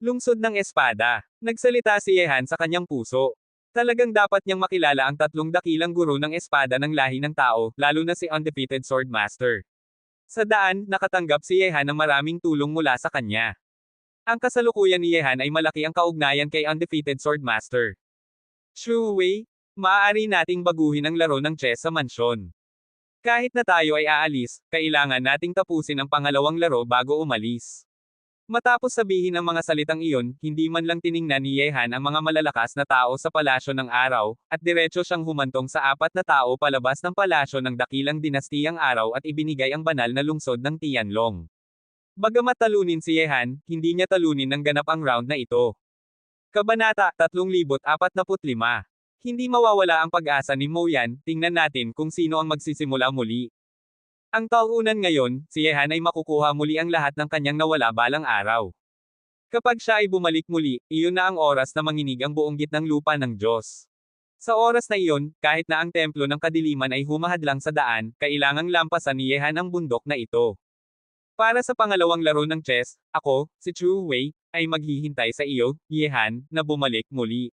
Lungsod ng espada. Nagsalita si Yehan sa kanyang puso. Talagang dapat niyang makilala ang tatlong dakilang guro ng espada ng lahi ng tao, lalo na si Undefeated Swordmaster. Sa daan, nakatanggap si Yehan ng maraming tulong mula sa kanya. Ang kasalukuyan ni Yehan ay malaki ang kaugnayan kay Undefeated Swordmaster. Shu Wei, maaari nating baguhin ang laro ng chess sa mansyon. Kahit na tayo ay aalis, kailangan nating tapusin ang pangalawang laro bago umalis. Matapos sabihin ang mga salitang iyon, hindi man lang tiningnan ni Yehan ang mga malalakas na tao sa palasyo ng Araw, at diretso siyang humantong sa apat na tao palabas ng palasyo ng dakilang dinastiyang Araw at ibinigay ang banal na lungsod ng Tianlong. Bagamat talunin si Yehan, hindi niya talunin ng ganap ang round na ito. Kabanata 3045. Hindi mawawala ang pag-asa ni Mo Yan, tingnan natin kung sino ang magsisimula muli. Ang talunan ngayon, si Yehan ay makukuha muli ang lahat ng kanyang nawala balang araw. Kapag siya ay bumalik muli, iyon na ang oras na manginig ang buong gitnang lupa ng Diyos. Sa oras na iyon, kahit na ang templo ng kadiliman ay humahadlang sa daan, kailangang lampasan ni Yehan ang bundok na ito. Para sa pangalawang laro ng chess, ako, si Chu Wei, ay maghihintay sa iyo, Yehan, na bumalik muli.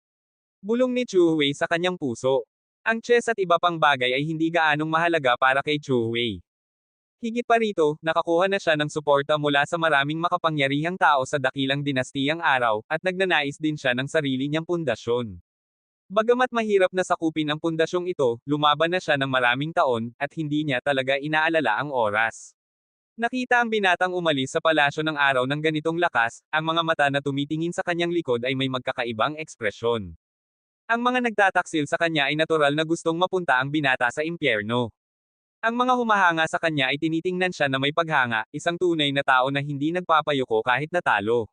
Bulong ni Chu Wei sa kanyang puso. Ang chess at iba pang bagay ay hindi gaanong mahalaga para kay Chu Wei. Higit pa rito, nakakuha na siya ng suporta mula sa maraming makapangyarihang tao sa dakilang dinastiyang Araw, at nagnanais din siya ng sarili niyang pundasyon. Bagamat mahirap na sakupin ang pundasyong ito, lumaban na siya ng maraming taon, at hindi niya talaga inaalala ang oras. Nakita ang binatang umalis sa palasyo ng Araw ng ganitong lakas, ang mga mata na tumitingin sa kanyang likod ay may magkakaibang ekspresyon. Ang mga nagtataksil sa kanya ay natural na gustong mapunta ang binata sa impyerno. Ang mga humahanga sa kanya ay tinitingnan siya na may paghanga, isang tunay na tao na hindi nagpapayuko kahit natalo.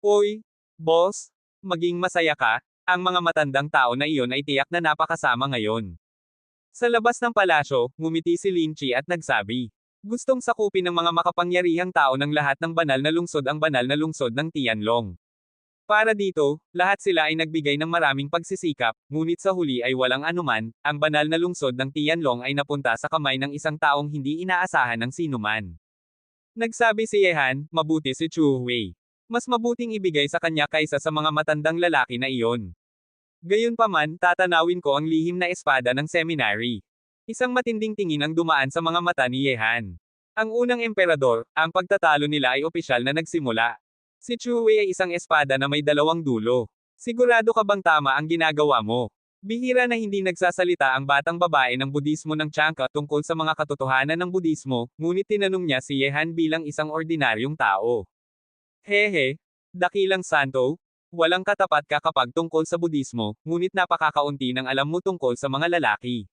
Oy, boss, maging masaya ka, ang mga matandang tao na iyon ay tiyak na napakasama ngayon. Sa labas ng palasyo, ngumiti si Lin Chi at nagsabi. Gustong sakupin ng mga makapangyarihang tao ng lahat ng banal na lungsod ang banal na lungsod ng Tianlong. Para dito, lahat sila ay nagbigay ng maraming pagsisikap, ngunit sa huli ay walang anuman, ang banal na lungsod ng Tianlong ay napunta sa kamay ng isang taong hindi inaasahan ng sinuman. Nagsabi si Yehan, mabuti si Chu Wei. Mas mabuting ibigay sa kanya kaysa sa mga matandang lalaki na iyon. Gayunpaman, tatanawin ko ang lihim na espada ng seminary. Isang matinding tingin ang dumaan sa mga mata ni Yehan. Ang unang emperador, ang pagtatalo nila ay opisyal na nagsimula. Si Chu Wei ay isang espada na may dalawang dulo. Sigurado ka bang tama ang ginagawa mo? Bihira na hindi nagsasalita ang batang babae ng Budismo ng Chanka tungkol sa mga katotohanan ng Budismo, ngunit tinanong niya si Yehan bilang isang ordinaryong tao. Hehe, dakilang santo, walang katapat ka kapag tungkol sa Budismo, ngunit napakakaunti ng alam mo tungkol sa mga lalaki.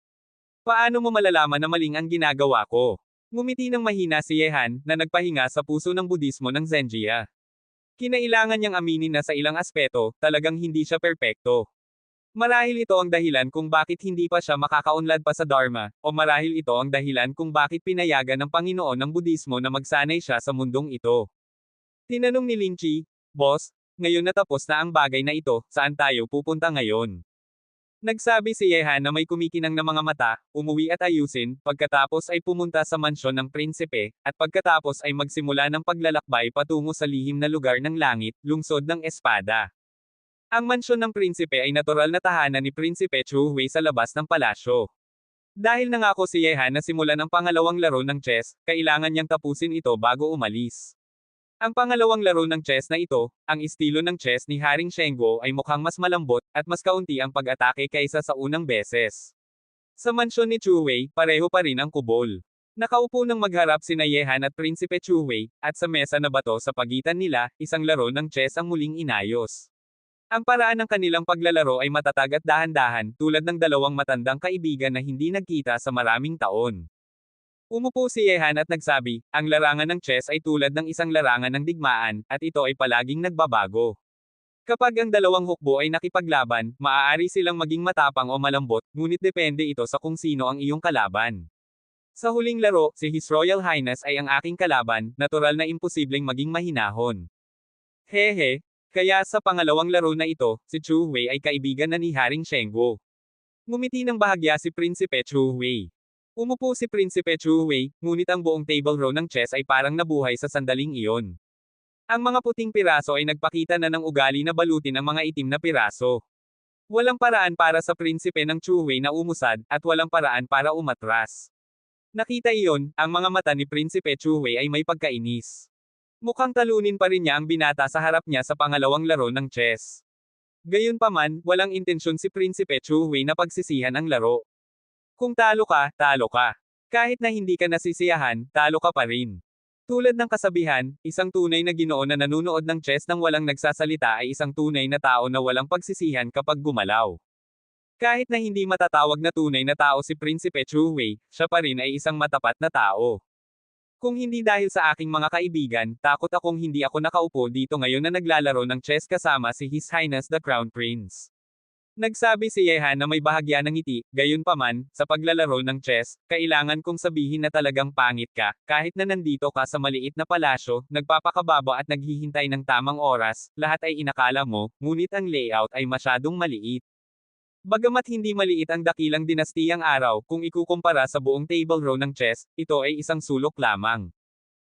Paano mo malalaman na maling ang ginagawa ko? Ngumiti ng mahina si Yehan, na nagpahinga sa puso ng Budismo ng Zenjia. Kinailangan niyang aminin na sa ilang aspeto, talagang hindi siya perpekto. Marahil ito ang dahilan kung bakit hindi pa siya makakaunlad pa sa Dharma, o marahil ito ang dahilan kung bakit pinayagan ng Panginoon ng Budismo na magsanay siya sa mundong ito. Tinanong ni Lin Chi, Boss, ngayon natapos na ang bagay na ito, saan tayo pupunta ngayon? Nagsabi si Yehan na may kumikinang na mga mata, umuwi at ayusin, pagkatapos ay pumunta sa mansyon ng prinsipe, at pagkatapos ay magsimula ng paglalakbay patungo sa lihim na lugar ng langit, lungsod ng espada. Ang mansyon ng prinsipe ay natural na tahanan ni Prinsipe Chu Wei sa labas ng palasyo. Dahil nangako si Yehan na simulan ang pangalawang laro ng chess, kailangan niyang tapusin ito bago umalis. Ang pangalawang laro ng chess na ito, ang estilo ng chess ni Haring Shengguo ay mukhang mas malambot, at mas kaunti ang pag-atake kaysa sa unang beses. Sa mansyon ni Chu Wei, pareho pa rin ang kubol. Nakaupo nang magharap sina Yehan at Prinsipe Chu Wei, at sa mesa na bato sa pagitan nila, isang laro ng chess ang muling inayos. Ang paraan ng kanilang paglalaro ay matatag at dahan-dahan, tulad ng dalawang matandang kaibigan na hindi nagkita sa maraming taon. Umupo si Yehan at nagsabi, ang larangan ng chess ay tulad ng isang larangan ng digmaan, at ito ay palaging nagbabago. Kapag ang dalawang hukbo ay nakipaglaban, maaari silang maging matapang o malambot, ngunit depende ito sa kung sino ang iyong kalaban. Sa huling laro, si His Royal Highness ay ang aking kalaban, natural na imposibleng maging mahinahon. Hehe. Kaya sa pangalawang laro na ito, si Chu Wei ay kaibigan na ni Haring Shengguo. Ngumiti ng bahagya si Prinsipe Chu Wei. Umupo si Prinsipe Chu Wei, ngunit ang buong table row ng chess ay parang nabuhay sa sandaling iyon. Ang mga puting piraso ay nagpakita na ng ugali na balutin ang mga itim na piraso. Walang paraan para sa Prinsipe ng Chu Wei na umusad, at walang paraan para umatras. Nakita iyon, ang mga mata ni Prinsipe Chu Wei ay may pagkainis. Mukhang talunin pa rin niya ang binata sa harap niya sa pangalawang laro ng chess. Gayunpaman, walang intensyon si Prinsipe Chu Wei na pagsisihan ang laro. Kung talo ka, talo ka. Kahit na hindi ka nasisiyahan, talo ka pa rin. Tulad ng kasabihan, isang tunay na Ginoo na nanunood ng chess nang walang nagsasalita ay isang tunay na tao na walang pagsisihan kapag gumalaw. Kahit na hindi matatawag na tunay na tao si Prinsipe Chu Wei, siya pa rin ay isang matapat na tao. Kung hindi dahil sa aking mga kaibigan, takot akong hindi ako nakaupo dito ngayon na naglalaro ng chess kasama si His Highness the Crown Prince. Nagsabi si Yehan na may bahagya ng ngiti, gayunpaman, sa paglalaro ng chess, kailangan kong sabihin na talagang pangit ka, kahit na nandito ka sa maliit na palasyo, nagpapakababa at naghihintay ng tamang oras, lahat ay inakala mo, ngunit ang layout ay masyadong maliit. Bagamat hindi maliit ang dakilang dinastiyang araw, kung ikukumpara sa buong table row ng chess, ito ay isang sulok lamang.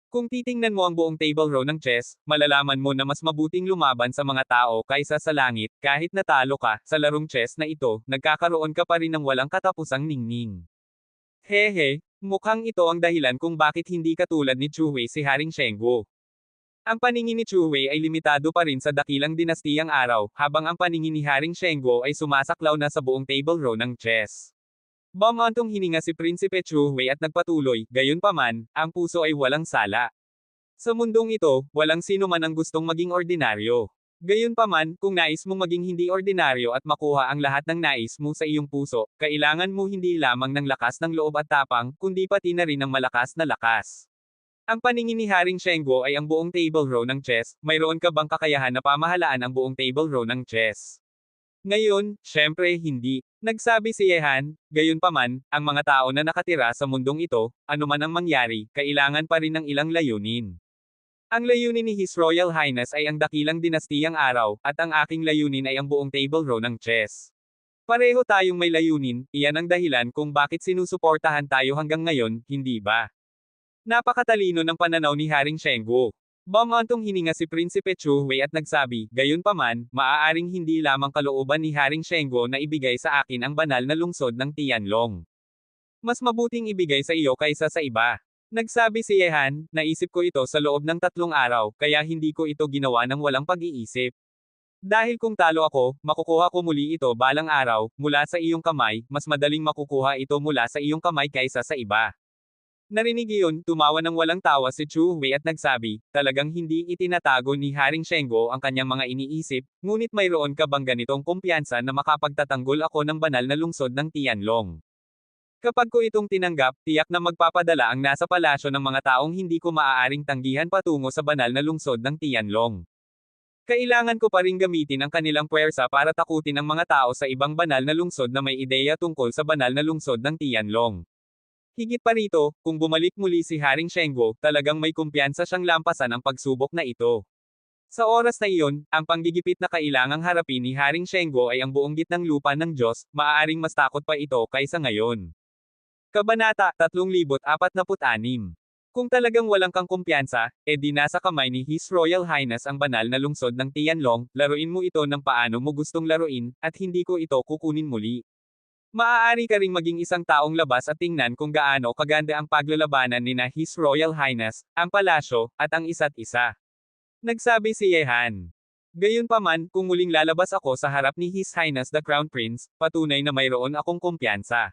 Kung titingnan mo ang buong table row ng chess, malalaman mo na mas mabuting lumaban sa mga tao kaysa sa langit, kahit natalo ka, sa larong chess na ito, nagkakaroon ka pa rin ng walang katapusang ningning. Hehe, mukhang ito ang dahilan kung bakit hindi katulad ni Chu Wei si Haring Shengguo. Ang paningin ni Chu Wei ay limitado pa rin sa dakilang dinastiyang araw, habang ang paningin ni Haring Shengguo ay sumasaklaw na sa buong table row ng chess. Bumantong hininga si Prinsipe Chu Wei at nagpatuloy, gayunpaman, ang puso ay walang sala. Sa mundong ito, walang sino man ang gustong maging ordinaryo. Gayunpaman, kung nais mong maging hindi ordinaryo at makuha ang lahat ng nais mo sa iyong puso, kailangan mo hindi lamang ng lakas ng loob at tapang, kundi pati na rin ng malakas na lakas. Ang paningin ni Haring Shengguo ay ang buong table row ng chess, mayroon ka bang kakayahan na pamahalaan ang buong table row ng chess? Ngayon, syempre hindi. Nagsabi si Yehan, gayunpaman, ang mga tao na nakatira sa mundong ito, anuman ang mangyari, kailangan pa rin ng ilang layunin. Ang layunin ni His Royal Highness ay ang dakilang dinastiyang araw, at ang aking layunin ay ang buong table row ng chess. Pareho tayong may layunin, iyan ang dahilan kung bakit sinusuportahan tayo hanggang ngayon, hindi ba? Napakatalino ng pananaw ni Haring Shengguo. Bumantong hininga si Prinsipe Chu Hui at nagsabi, gayunpaman, maaaring hindi lamang kalooban ni Haring Shengguo na ibigay sa akin ang banal na lungsod ng Tianlong. Mas mabuting ibigay sa iyo kaysa sa iba. Nagsabi si Yehan, naisip ko ito sa loob ng 3 araw, kaya hindi ko ito ginawa ng walang pag-iisip. Dahil kung talo ako, makukuha ko muli ito balang araw, mula sa iyong kamay, mas madaling makukuha ito mula sa iyong kamay kaysa sa iba. Narinig iyon, tumawa ng walang tawa si Chu Hui at nagsabi, talagang hindi itinatago ni Haring Shengguo ang kanyang mga iniisip, ngunit mayroon ka bang ganitong kumpiyansa na makapagtatanggol ako ng banal na lungsod ng Tianlong? Kapag ko itong tinanggap, tiyak na magpapadala ang nasa palasyo ng mga taong hindi ko maaaring tanggihan patungo sa banal na lungsod ng Tianlong. Kailangan ko pa ring gamitin ang kanilang puwersa para takutin ang mga tao sa ibang banal na lungsod na may ideya tungkol sa banal na lungsod ng Tianlong. Higit pa rito, kung bumalik muli si Haring Shengguo, talagang may kumpiyansa siyang lampasan ang pagsubok na ito. Sa oras na iyon, ang panggigipit na kailangang harapin ni Haring Shengguo ay ang buong gitnang lupa ng Diyos, maaaring mas takot pa ito kaysa ngayon. Kabanata 3046. Kung talagang walang kang kumpiyansa, edi nasa kamay ni His Royal Highness ang banal na lungsod ng Tianlong, laruin mo ito ng paano mo gustong laruin, at hindi ko ito kukunin muli. Maaari ka ring maging isang taong labas at tingnan kung gaano kaganda ang paglalabanan ni na His Royal Highness, ang palasyo, at ang isa't isa. Nagsabi si Yehan. Gayunpaman, kung muling lalabas ako sa harap ni His Highness the Crown Prince, patunay na mayroon akong kumpiyansa.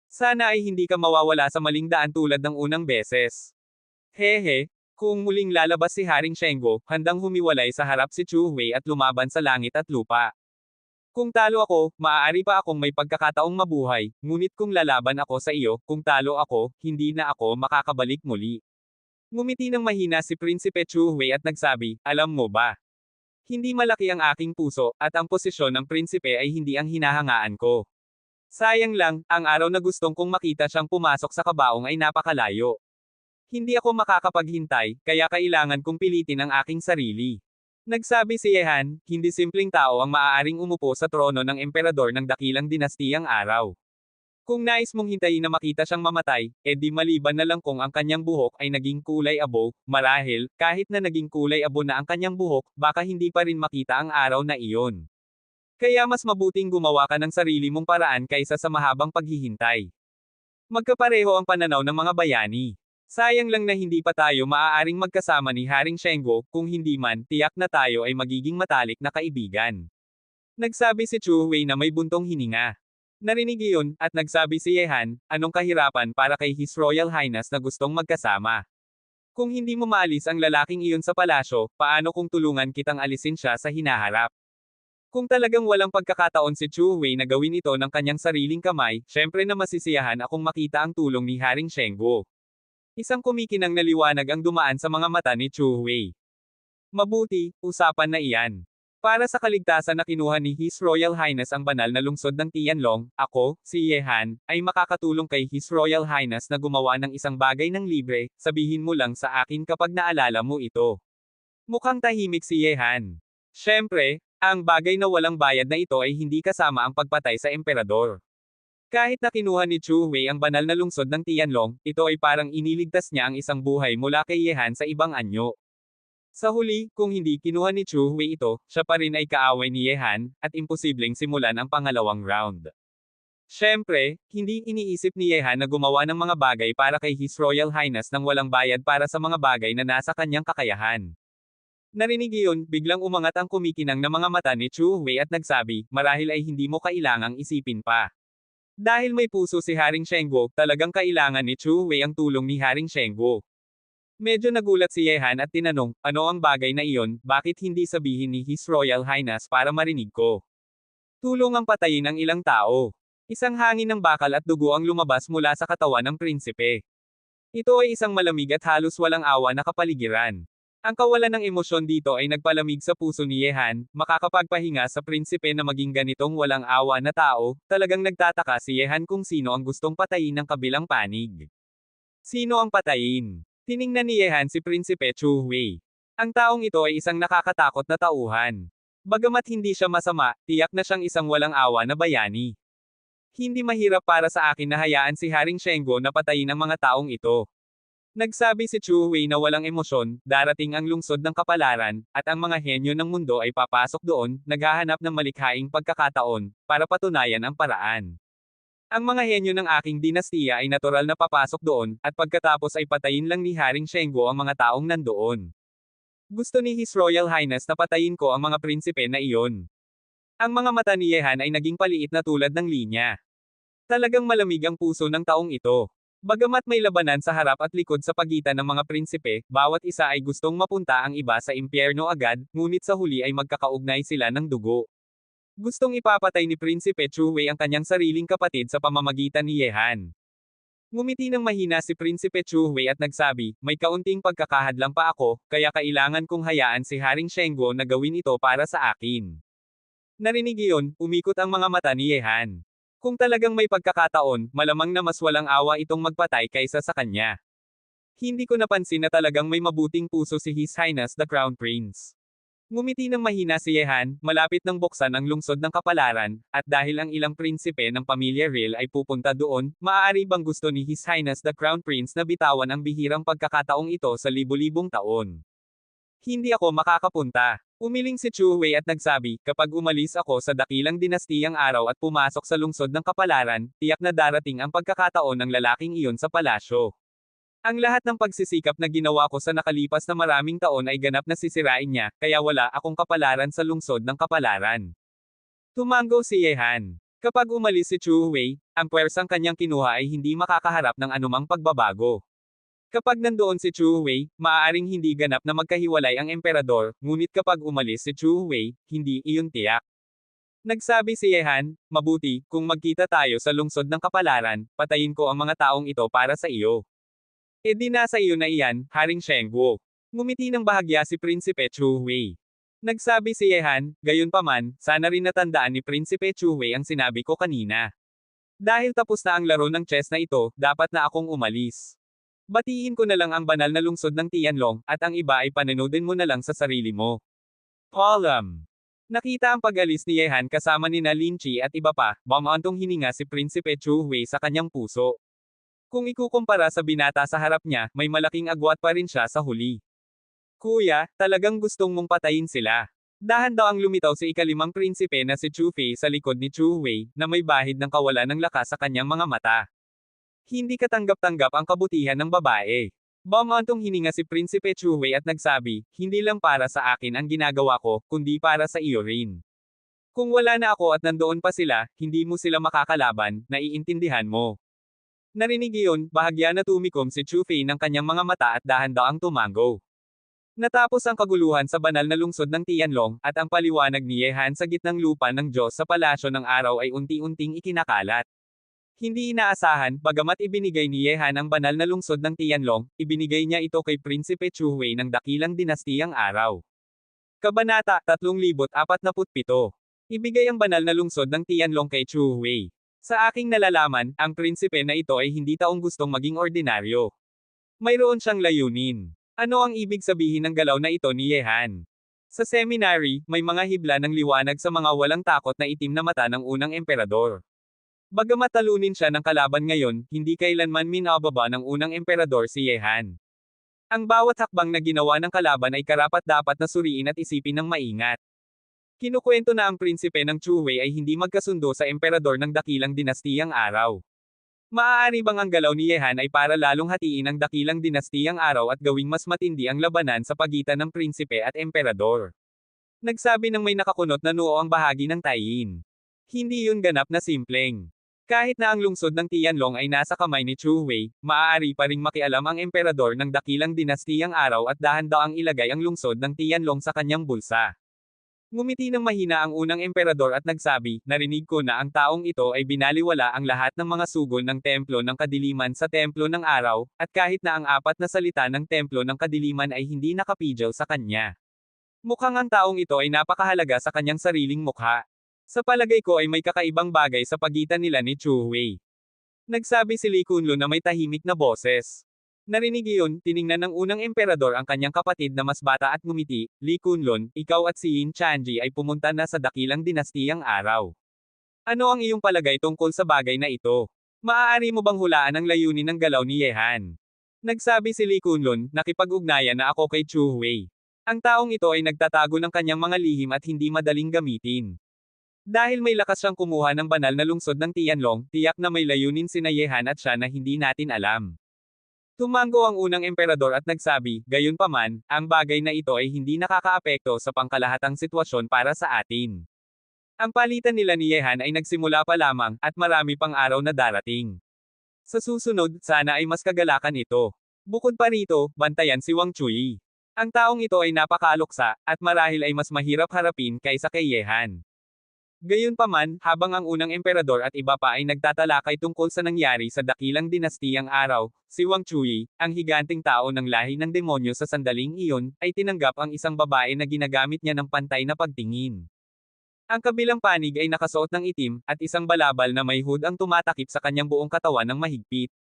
Sana ay hindi ka mawawala sa maling daan tulad ng unang beses. Hehe, kung muling lalabas si Haring Shengguo, handang humiwalay sa harap si Chu Hui at lumaban sa langit at lupa. Kung talo ako, maaari pa akong may pagkakataong mabuhay, ngunit kung lalaban ako sa iyo, kung talo ako, hindi na ako makakabalik muli. Ngumiti ng mahina si Prinsipe Chu Hui at nagsabi, alam mo ba? Hindi malaki ang aking puso, at ang posisyon ng prinsipe ay hindi ang hinahangaan ko. Sayang lang, ang araw na gustong kong makita siyang pumasok sa kabaong ay napakalayo. Hindi ako makakapaghintay, kaya kailangan kong pilitin ang aking sarili. Nagsabi si Yehan, hindi simpleng tao ang maaaring umupo sa trono ng emperador ng dakilang dinastiyang araw. Kung nais mong hintayin na makita siyang mamatay, edi maliban na lang kung ang kanyang buhok ay naging kulay abo, marahil, kahit na naging kulay abo na ang kanyang buhok, baka hindi pa rin makita ang araw na iyon. Kaya mas mabuting gumawa ka ng sarili mong paraan kaysa sa mahabang paghihintay. Magkapareho ang pananaw ng mga bayani. Sayang lang na hindi pa tayo maaaring magkasama ni Haring Shengguo, kung hindi man, tiyak na tayo ay magiging matalik na kaibigan. Nagsabi si Chu Hui na may buntong hininga. Narinig iyon, at nagsabi si Yehan, anong kahirapan para kay His Royal Highness na gustong magkasama? Kung hindi mo maalis ang lalaking iyon sa palasyo, paano kung tulungan kitang alisin siya sa hinaharap? Kung talagang walang pagkakataon si Chu Hui na gawin ito ng kanyang sariling kamay, syempre na masisiyahan akong makita ang tulong ni Haring Shengguo. Isang kumikinang na liwanag ang dumaan sa mga mata ni Chu Hui. Mabuti, usapan na iyan. Para sa kaligtasan na kinuha ni His Royal Highness ang banal na lungsod ng Tianlong, ako, si Yehan, ay makakatulong kay His Royal Highness na gumawa ng isang bagay ng libre, sabihin mo lang sa akin kapag naalala mo ito. Mukhang tahimik si Yehan. Syempre, ang bagay na walang bayad na ito ay hindi kasama ang pagpatay sa emperador. Kahit na kinuha ni Chu Hui ang banal na lungsod ng Tianlong, ito ay parang iniligtas niya ang isang buhay mula kay Yehan sa ibang anyo. Sa huli, kung hindi kinuha ni Chu Hui ito, siya pa rin ay kaaway ni Yehan, at imposibleng simulan ang pangalawang round. Syempre, hindi iniisip ni Yehan na gumawa ng mga bagay para kay His Royal Highness nang walang bayad para sa mga bagay na nasa kanyang kakayahan. Narinig iyon, biglang umangat ang kumikinang na mga mata ni Chu Hui at nagsabi, marahil ay hindi mo kailangang isipin pa. Dahil may puso si Haring Shengguo, talagang kailangan ni Chu Hui ang tulong ni Haring Shengguo. Medyo nagulat si Yehan at tinanong, ano ang bagay na iyon, bakit hindi sabihin ni His Royal Highness para marinig ko? Tulong ang patayin ng ilang tao. Isang hangin ng bakal at dugo ang lumabas mula sa katawan ng prinsipe. Ito ay isang malamig at halos walang awa na kapaligiran. Ang kawalan ng emosyon dito ay nagpalamig sa puso ni Yehan, makakapagpahinga sa prinsipe na maging ganitong walang awa na tao, talagang nagtataka si Yehan kung sino ang gustong patayin ng kabilang panig. Sino ang patayin? Tiningnan ni Yehan si Prinsipe Chu Hui. Ang taong ito ay isang nakakatakot na tauhan. Bagamat hindi siya masama, tiyak na siyang isang walang awa na bayani. Hindi mahirap para sa akin na hayaan si Haring Shengguo na patayin ang mga taong ito. Nagsabi si Chu Hui na walang emosyon, darating ang lungsod ng kapalaran, at ang mga henyo ng mundo ay papasok doon, naghahanap ng malikhaing pagkakataon, para patunayan ang paraan. Ang mga henyo ng aking dinastiya ay natural na papasok doon, at pagkatapos ay patayin lang ni Haring Shengguo ang mga taong nandoon. Gusto ni His Royal Highness na patayin ko ang mga prinsipe na iyon. Ang mga mata ni Yehan ay naging paliit na tulad ng linya. Talagang malamig ang puso ng taong ito. Bagamat may labanan sa harap at likod sa pagitan ng mga prinsipe, bawat isa ay gustong mapunta ang iba sa impyerno agad, ngunit sa huli ay magkakaugnay sila ng dugo. Gustong ipapatay ni Prinsipe Chu Hui ang kanyang sariling kapatid sa pamamagitan ni Yehan. Ngumiti ng mahina si Prinsipe Chu Hui at nagsabi, may kaunting pagkakahadlang pa ako, kaya kailangan kong hayaan si Haring Shengguo na gawin ito para sa akin. Narinig iyon, umikot ang mga mata ni Yehan. Kung talagang may pagkakataon, malamang na mas walang awa itong magpatay kaysa sa kanya. Hindi ko napansin na talagang may mabuting puso si His Highness the Crown Prince. Ngumiti ng mahina si Yehan, malapit ng buksan ang lungsod ng kapalaran, at dahil ang ilang prinsipe ng pamilya Real ay pupunta doon, maaari bang gusto ni His Highness the Crown Prince na bitawan ang bihirang pagkakataong ito sa libu-libong taon? Hindi ako makakapunta. Umiling si Chu Hui at nagsabi, kapag umalis ako sa dakilang dinastiyang araw at pumasok sa lungsod ng kapalaran, tiyak na darating ang pagkakataon ng lalaking iyon sa palasyo. Ang lahat ng pagsisikap na ginawa ko sa nakalipas na maraming taon ay ganap na sisirain niya, kaya wala akong kapalaran sa lungsod ng kapalaran. Tumango si Yehan. Kapag umalis si Chu Hui, ang pwersang kanyang kinuha ay hindi makakaharap ng anumang pagbabago. Kapag nandoon si Chu Hui, maaaring hindi ganap na magkahiwalay ang emperador, ngunit kapag umalis si Chu Hui, hindi iyon tiyak. Nagsabi si Yehan, mabuti, kung magkita tayo sa lungsod ng kapalaran, patayin ko ang mga taong ito para sa iyo. E di nasa iyo na iyan, Haring Shengguo. Ngumiti ng bahagya si Prinsipe Chu Hui. Nagsabi si Yehan, gayunpaman, sana rin natandaan ni Prinsipe Chu Hui ang sinabi ko kanina. Dahil tapos na ang laro ng chess na ito, dapat na akong umalis. Batiin ko na lang ang banal na lungsod ng Tianlong, at ang iba ay panunodin mo na lang sa sarili mo. Column. Nakita ang pag-alis ni Yehan kasama ni Lin Chi at iba pa, bumantong hininga si Prinsipe Chu Hui sa kanyang puso. Kung ikukumpara sa binata sa harap niya, may malaking agwat pa rin siya sa huli. Kuya, talagang gustong mong patayin sila. Dahan daw ang lumitaw si ikalimang prinsipe na si Chu Fei sa likod ni Chu Hui, na may bahid ng kawalan ng lakas sa kanyang mga mata. Hindi katanggap-tanggap ang kabutihan ng babae. Bumantong hininga si Prinsipe Chu Hui at nagsabi, hindi lang para sa akin ang ginagawa ko, kundi para sa iyo rin. Kung wala na ako at nandoon pa sila, hindi mo sila makakalaban, naiintindihan mo. Narinig iyon, bahagya na tumikom si Chu Fei ng kanyang mga mata at dahan daw ang tumango. Natapos ang kaguluhan sa banal na lungsod ng Tianlong, at ang paliwanag ni Yehan sa gitnang lupa ng Diyos sa palasyo ng araw ay unti-unting ikinakalat. Hindi inaasahan, bagamat ibinigay ni Yehan ang banal na lungsod ng Tianlong, ibinigay niya ito kay Prinsipe Chu Hui ng dakilang dinastiyang araw. Kabanata 347. Ibigay ang banal na lungsod ng Tianlong kay Chu Hui. Sa aking nalalaman, ang prinsipe na ito ay hindi taong gustong maging ordinaryo. Mayroon siyang layunin. Ano ang ibig sabihin ng galaw na ito ni Yehan? Sa seminary, may mga hibla ng liwanag sa mga walang takot na itim na mata ng unang emperador. Bagamat talunin siya ng kalaban ngayon, hindi kailanman minababa ng unang emperador si Yehan. Ang bawat hakbang na ginawa ng kalaban ay karapat-dapat na suriin at isipin ng maingat. Kinukwento na ang prinsipe ng Chu Hui ay hindi magkasundo sa emperador ng dakilang dinastiyang araw. Maaari bang ang galaw ni Yehan ay para lalong hatiin ang dakilang dinastiyang araw at gawing mas matindi ang labanan sa pagitan ng prinsipe at emperador? Nagsabi ng may nakakunot na noo ang bahagi ng tayin. Hindi yun ganap na simpleng. Kahit na ang lungsod ng Tianlong ay nasa kamay ni Chu Hui, maaari pa ring makialam ang emperador ng dakilang dinastiyang araw at dahan-daang ilagay ang lungsod ng Tianlong sa kanyang bulsa. Ngumiti ng mahina ang unang emperador at nagsabi, narinig ko na ang taong ito ay binaliwala ang lahat ng mga sugod ng templo ng kadiliman sa templo ng araw, at kahit na ang apat na salita ng templo ng kadiliman ay hindi nakapidyaw sa kanya. Mukhang ang taong ito ay napakahalaga sa kanyang sariling mukha. Sa palagay ko ay may kakaibang bagay sa pagitan nila ni Chu Hui. Nagsabi si Li Kunlun na may tahimik na boses. Narinig iyon, tiningnan ng unang emperador ang kanyang kapatid na mas bata at ngumiti, Li Kunlun, ikaw at si Yin Chanji ay pumunta na sa dakilang dinastiyang araw. Ano ang iyong palagay tungkol sa bagay na ito? Maaari mo bang hulaan ang layunin ng galaw ni Yehan? Nagsabi si Li Kunlun, nakipag-ugnayan na ako kay Chu Hui. Ang taong ito ay nagtatago ng kanyang mga lihim at hindi madaling gamitin. Dahil may lakas siyang kumuha ng banal na lungsod ng Tianlong, tiyak na may layunin sina Yehan at siya na hindi natin alam. Tumango ang unang emperador at nagsabi, gayunpaman, ang bagay na ito ay hindi nakakaapekto sa pangkalahatang sitwasyon para sa atin. Ang palitan nila ni Yehan ay nagsimula pa lamang, at marami pang araw na darating. Sa susunod, sana ay mas kagalakan ito. Bukod pa rito, bantayan si Wang Chui. Ang taong ito ay napakaaloksa, at marahil ay mas mahirap harapin kaysa kay Yehan. Gayunpaman, habang ang unang emperador at iba pa ay nagtatalakay tungkol sa nangyari sa dakilang dinastiyang araw, si Wang Chui, ang higanting tao ng lahi ng demonyo sa sandaling iyon, ay tinanggap ang isang babae na ginagamit niya ng pantay na pagtingin. Ang kabilang panig ay nakasuot ng itim, at isang balabal na may hood ang tumatakip sa kanyang buong katawan ng mahigpit.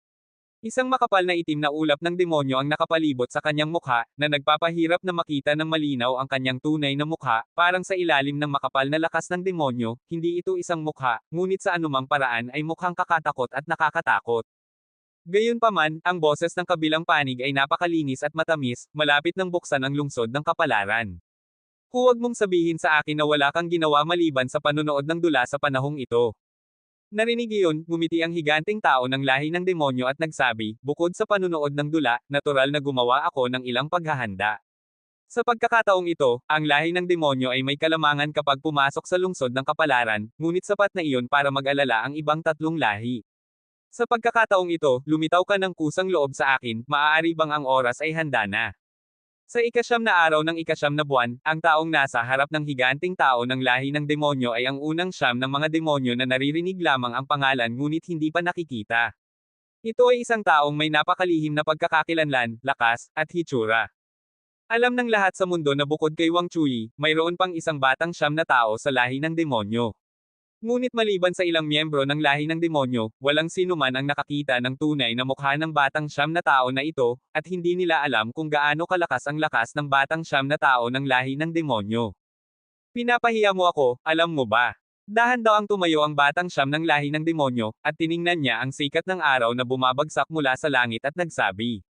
Isang makapal na itim na ulap ng demonyo ang nakapalibot sa kanyang mukha, na nagpapahirap na makita ng malinaw ang kanyang tunay na mukha, parang sa ilalim ng makapal na lakas ng demonyo, hindi ito isang mukha, ngunit sa anumang paraan ay mukhang kakatakot at nakakatakot. Gayunpaman, ang boses ng kabilang panig ay napakalinis at matamis, malapit ng buksan ang lungsod ng kapalaran. Huwag mong sabihin sa akin na wala kang ginawa maliban sa panunood ng dula sa panahong ito. Narinig iyon, ngumiti ang higanting tao ng lahi ng demonyo at nagsabi, bukod sa panunood ng dula, natural na gumawa ako ng ilang paghahanda. Sa pagkakataong ito, ang lahi ng demonyo ay may kalamangan kapag pumasok sa lungsod ng kapalaran, ngunit sapat na iyon para mag-alala ang ibang tatlong lahi. Sa pagkakataong ito, lumitaw ka ng kusang loob sa akin, maaari bang ang oras ay handa na? Sa ikasyam na araw ng ikasyam na buwan, ang taong nasa harap ng higanting tao ng lahi ng demonyo ay ang unang siyam ng mga demonyo na naririnig lamang ang pangalan ngunit hindi pa nakikita. Ito ay isang taong may napakalihim na pagkakakilanlan, lakas, at hitsura. Alam ng lahat sa mundo na bukod kay Wang Chui, mayroon pang isang batang siyam na tao sa lahi ng demonyo. Ngunit maliban sa ilang miyembro ng lahi ng demonyo, walang sino man ang nakakita ng tunay na mukha ng batang siyam na tao na ito, at hindi nila alam kung gaano kalakas ang lakas ng batang siyam na tao ng lahi ng demonyo. Pinapahiya mo ako, alam mo ba? Dahan daw ang tumayo ang batang siyam ng lahi ng demonyo, at tiningnan niya ang sikat ng araw na bumabagsak mula sa langit at nagsabi.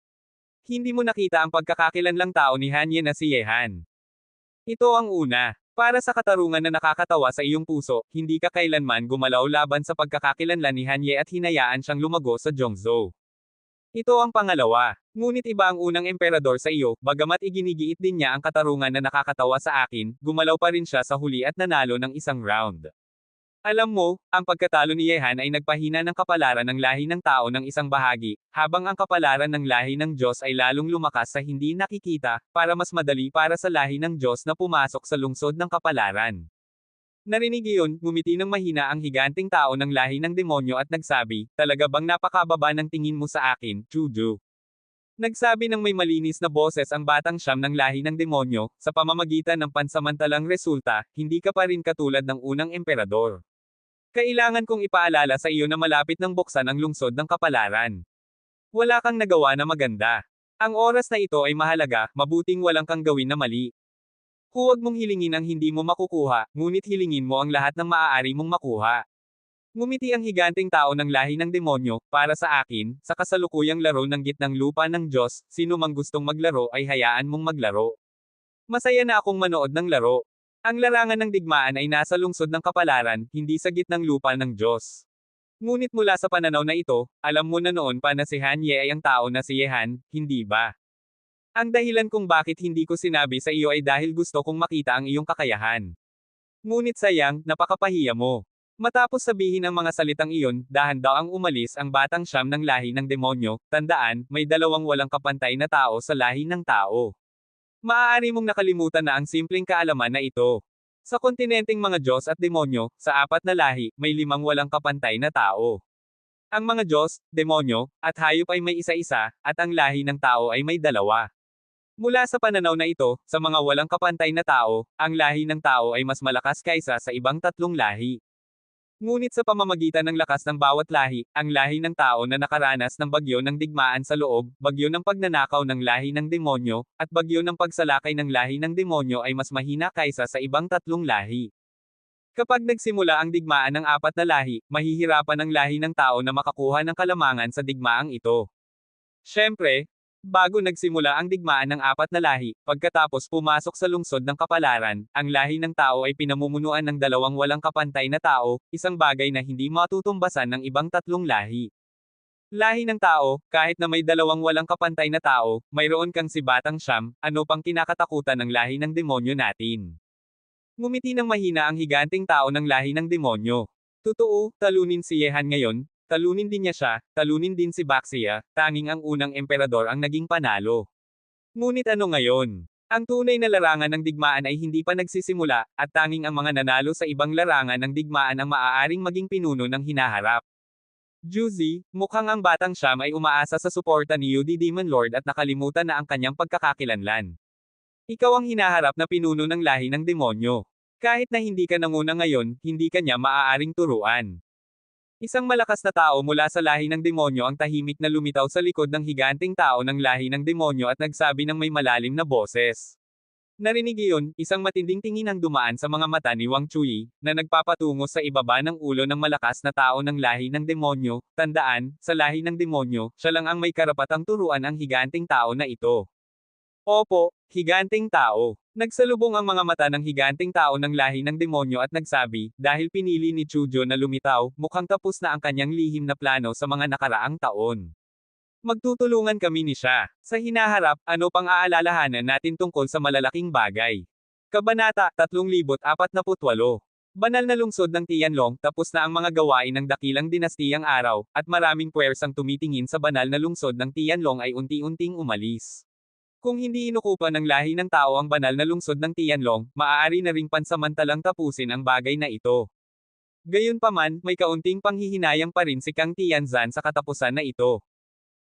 Hindi mo nakita ang pagkakakilanlang tao ni Hanye na si Yehan. Ito ang una. Para sa katarungan na nakakatawa sa iyong puso, hindi ka kailanman gumalaw laban sa pagkakakilanlan ni Hanye at hinayaan siyang lumago sa Zhongzhou. Ito ang pangalawa. Ngunit iba ang unang emperador sa iyo, bagamat iginigiit din niya ang katarungan na nakakatawa sa akin, gumalaw pa rin siya sa huli at nanalo ng isang round. Alam mo, ang pagkatalo ni Yehan ay nagpahina ng kapalaran ng lahi ng tao ng isang bahagi, habang ang kapalaran ng lahi ng Diyos ay lalong lumakas sa hindi nakikita, para mas madali para sa lahi ng Diyos na pumasok sa lungsod ng kapalaran. Narinig iyon, ngumiti ng mahina ang higanting tao ng lahi ng demonyo at nagsabi, talaga bang napakababa ng tingin mo sa akin, Juju? Nagsabi ng may malinis na boses ang batang siyam ng lahi ng demonyo, sa pamamagitan ng pansamantalang resulta, hindi ka pa rin katulad ng unang emperador. Kailangan kong ipaalala sa iyo na malapit ng buksan ang lungsod ng kapalaran. Wala kang nagawa na maganda. Ang oras na ito ay mahalaga, mabuting walang kang gawin na mali. Huwag mong hilingin ang hindi mo makukuha, ngunit hilingin mo ang lahat ng maaari mong makuha. Ngumiti ang higanting tao ng lahi ng demonyo, para sa akin, sa kasalukuyang laro ng gitnang lupa ng Diyos, sino mang gustong maglaro ay hayaan mong maglaro. Masaya na akong manood ng laro. Ang larangan ng digmaan ay nasa lungsod ng kapalaran, hindi sa gitnang lupa ng Diyos. Ngunit mula sa pananaw na ito, alam mo na noon pa na si Hanye ay ang tao na si Yehan, hindi ba? Ang dahilan kung bakit hindi ko sinabi sa iyo ay dahil gusto kong makita ang iyong kakayahan. Ngunit sayang, napakapahiya mo. Matapos sabihin ang mga salitang iyon, dahan daw ang umalis ang batang siyam ng lahi ng demonyo, tandaan, may dalawang walang kapantay na tao sa lahi ng tao. Maaari mong nakalimutan na ang simpleng kaalaman na ito. Sa kontinenteng mga Diyos at demonyo, sa apat na lahi, may 5 walang kapantay na tao. Ang mga Diyos, demonyo, at hayop ay may isa-isa, at ang lahi ng tao ay may 2. Mula sa pananaw na ito, sa mga walang kapantay na tao, ang lahi ng tao ay mas malakas kaysa sa ibang 3 lahi. Ngunit sa pamamagitan ng lakas ng bawat lahi, ang lahi ng tao na nakaranas ng bagyo ng digmaan sa loob, bagyo ng pagnanakaw ng lahi ng demonyo, at bagyo ng pagsalakay ng lahi ng demonyo ay mas mahina kaysa sa ibang 3 lahi. Kapag nagsimula ang digmaan ng 4 na lahi, mahihirapan ang lahi ng tao na makakuha ng kalamangan sa digmaang ito. Siyempre, bago nagsimula ang digmaan ng 4 na lahi, pagkatapos pumasok sa lungsod ng kapalaran, ang lahi ng tao ay pinamumunuan ng 2 walang kapantay na tao, isang bagay na hindi matutumbasan ng ibang 3 lahi. Lahi ng tao, kahit na may 2 walang kapantay na tao, mayroon kang si Batang Siyam, ano pang kinakatakutan ng lahi ng demonyo natin? Ngumiti ng mahina ang higanteng tao ng lahi ng demonyo. Totoo, talunin si Yehan ngayon, talunin din niya siya, talunin din si Baxia, tanging ang unang emperador ang naging panalo. Ngunit ano ngayon? Ang tunay na larangan ng digmaan ay hindi pa nagsisimula, at tanging ang mga nanalo sa ibang larangan ng digmaan ang maaaring maging pinuno ng hinaharap. Juzi, mukhang ang Batang Siyam ay umaasa sa suporta ni UD Demon Lord at nakalimutan na ang kanyang pagkakakilanlan. Ikaw ang hinaharap na pinuno ng lahi ng demonyo. Kahit na hindi ka nanguna ngayon, hindi ka niya maaaring turuan. Isang malakas na tao mula sa lahi ng demonyo ang tahimik na lumitaw sa likod ng higanteng tao ng lahi ng demonyo at nagsabi ng may malalim na boses. Narinig iyon, isang matinding tingin ang dumaan sa mga mata ni Wang Chui, na nagpapatungo sa ibaba ng ulo ng malakas na tao ng lahi ng demonyo. Tandaan, sa lahi ng demonyo, siya lang ang may karapatang turuan ang higanteng tao na ito. Opo, higanteng tao. Nagsalubong ang mga mata ng higanteng tao ng lahi ng demonyo at nagsabi, dahil pinili ni Chujo na lumitaw, mukhang tapos na ang kanyang lihim na plano sa mga nakaraang taon. Magtutulungan kami ni siya. Sa hinaharap, ano pang aalalahanan natin tungkol sa malalaking bagay? Kabanata 3048. Banal na lungsod ng Tianlong, tapos na ang mga gawain ng dakilang dinastiyang araw, at maraming puwersang tumitingin sa banal na lungsod ng Tianlong ay unti-unting umalis. Kung hindi inukupan ng lahi ng tao ang banal na lungsod ng Tianlong, maaari na ring pansamantalang tapusin ang bagay na ito. Gayunpaman, may kaunting panghihinayang pa rin si Kang Tianzan sa katapusan na ito.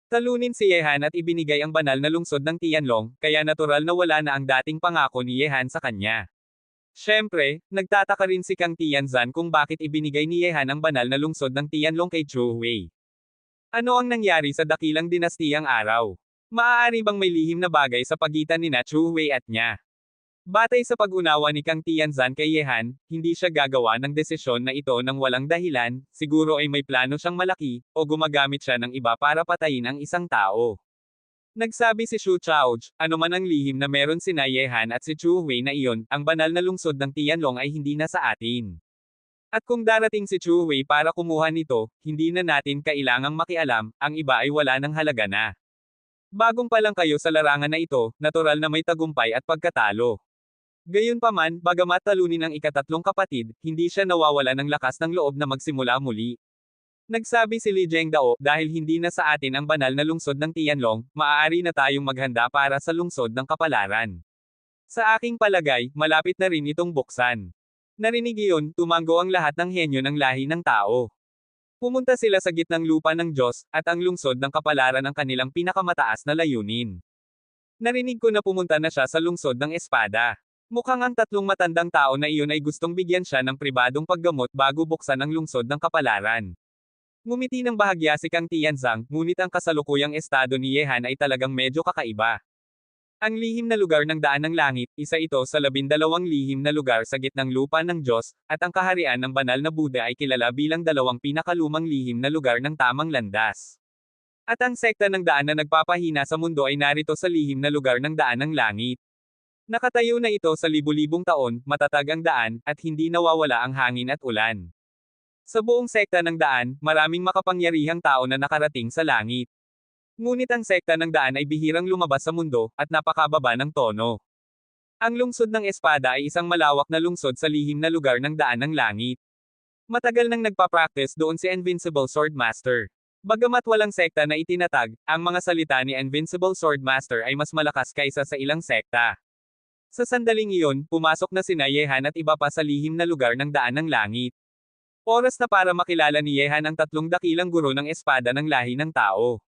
Talunin si Yehan at ibinigay ang banal na lungsod ng Tianlong, kaya natural na wala na ang dating pangako ni Yehan sa kanya. Siyempre, nagtataka rin si Kang Tianzan kung bakit ibinigay ni Yehan ang banal na lungsod ng Tianlong kay Chu Wei. Ano ang nangyari sa dakilang dinastiyang araw? Maaari bang may lihim na bagay sa pagitan ni Chu Wei at niya? Batay sa pag-unawa ni Kang Tianzan kay Yehan, hindi siya gagawa ng desisyon na ito nang walang dahilan, siguro ay may plano siyang malaki, o gumagamit siya ng iba para patayin ang isang tao. Nagsabi si Xu Chaoj, ano man ang lihim na meron sina Yehan at si Chu Wei na iyon, ang banal na lungsod ng Tianlong ay hindi na sa atin. At kung darating si Chu Wei para kumuha nito, hindi na natin kailangang makialam, ang iba ay wala ng halaga na. Bagong pa lang kayo sa larangan na ito, natural na may tagumpay at pagkatalo. Gayunpaman, bagamat talunin ang ikatatlong kapatid, hindi siya nawawala ng lakas ng loob na magsimula muli. Nagsabi si Li Zhengdao, dahil hindi na sa atin ang banal na lungsod ng Tianlong, maaari na tayong maghanda para sa lungsod ng kapalaran. Sa aking palagay, malapit na rin itong buksan. Narinig iyon, tumango ang lahat ng henyo ng lahi ng tao. Pumunta sila sa gitnang lupa ng Diyos, at ang lungsod ng kapalaran ang kanilang pinakamataas na layunin. Narinig ko na pumunta na siya sa lungsod ng espada. Mukhang ang 3 matandang tao na iyon ay gustong bigyan siya ng pribadong paggamot bago buksan ang lungsod ng kapalaran. Ngumiti ng bahagya si Kang Tianzang, ngunit ang kasalukuyang estado ni Yehan ay talagang medyo kakaiba. Ang lihim na lugar ng daan ng langit, isa ito sa 12 lihim na lugar sa gitnang lupa ng Diyos, at ang kaharian ng banal na Buddha ay kilala bilang 2 pinakalumang lihim na lugar ng tamang landas. At ang sekta ng daan na nagpapahina sa mundo ay narito sa lihim na lugar ng daan ng langit. Nakatayo na ito sa libu-libong taon, matatag ang daan, at hindi nawawala ang hangin at ulan. Sa buong sekta ng daan, maraming makapangyarihang tao na nakarating sa langit. Ngunit ang sekta ng daan ay bihirang lumabas sa mundo, at napakababa ng tono. Ang lungsod ng espada ay isang malawak na lungsod sa lihim na lugar ng daan ng langit. Matagal nang nagpa-practice doon si Invincible Swordmaster. Bagamat walang sekta na itinatag, ang mga salita ni Invincible Swordmaster ay mas malakas kaysa sa ilang sekta. Sa sandaling iyon, pumasok na sina Yehan at iba pa sa lihim na lugar ng daan ng langit. Oras na para makilala ni Yehan ang tatlong dakilang guro ng espada ng lahi ng tao.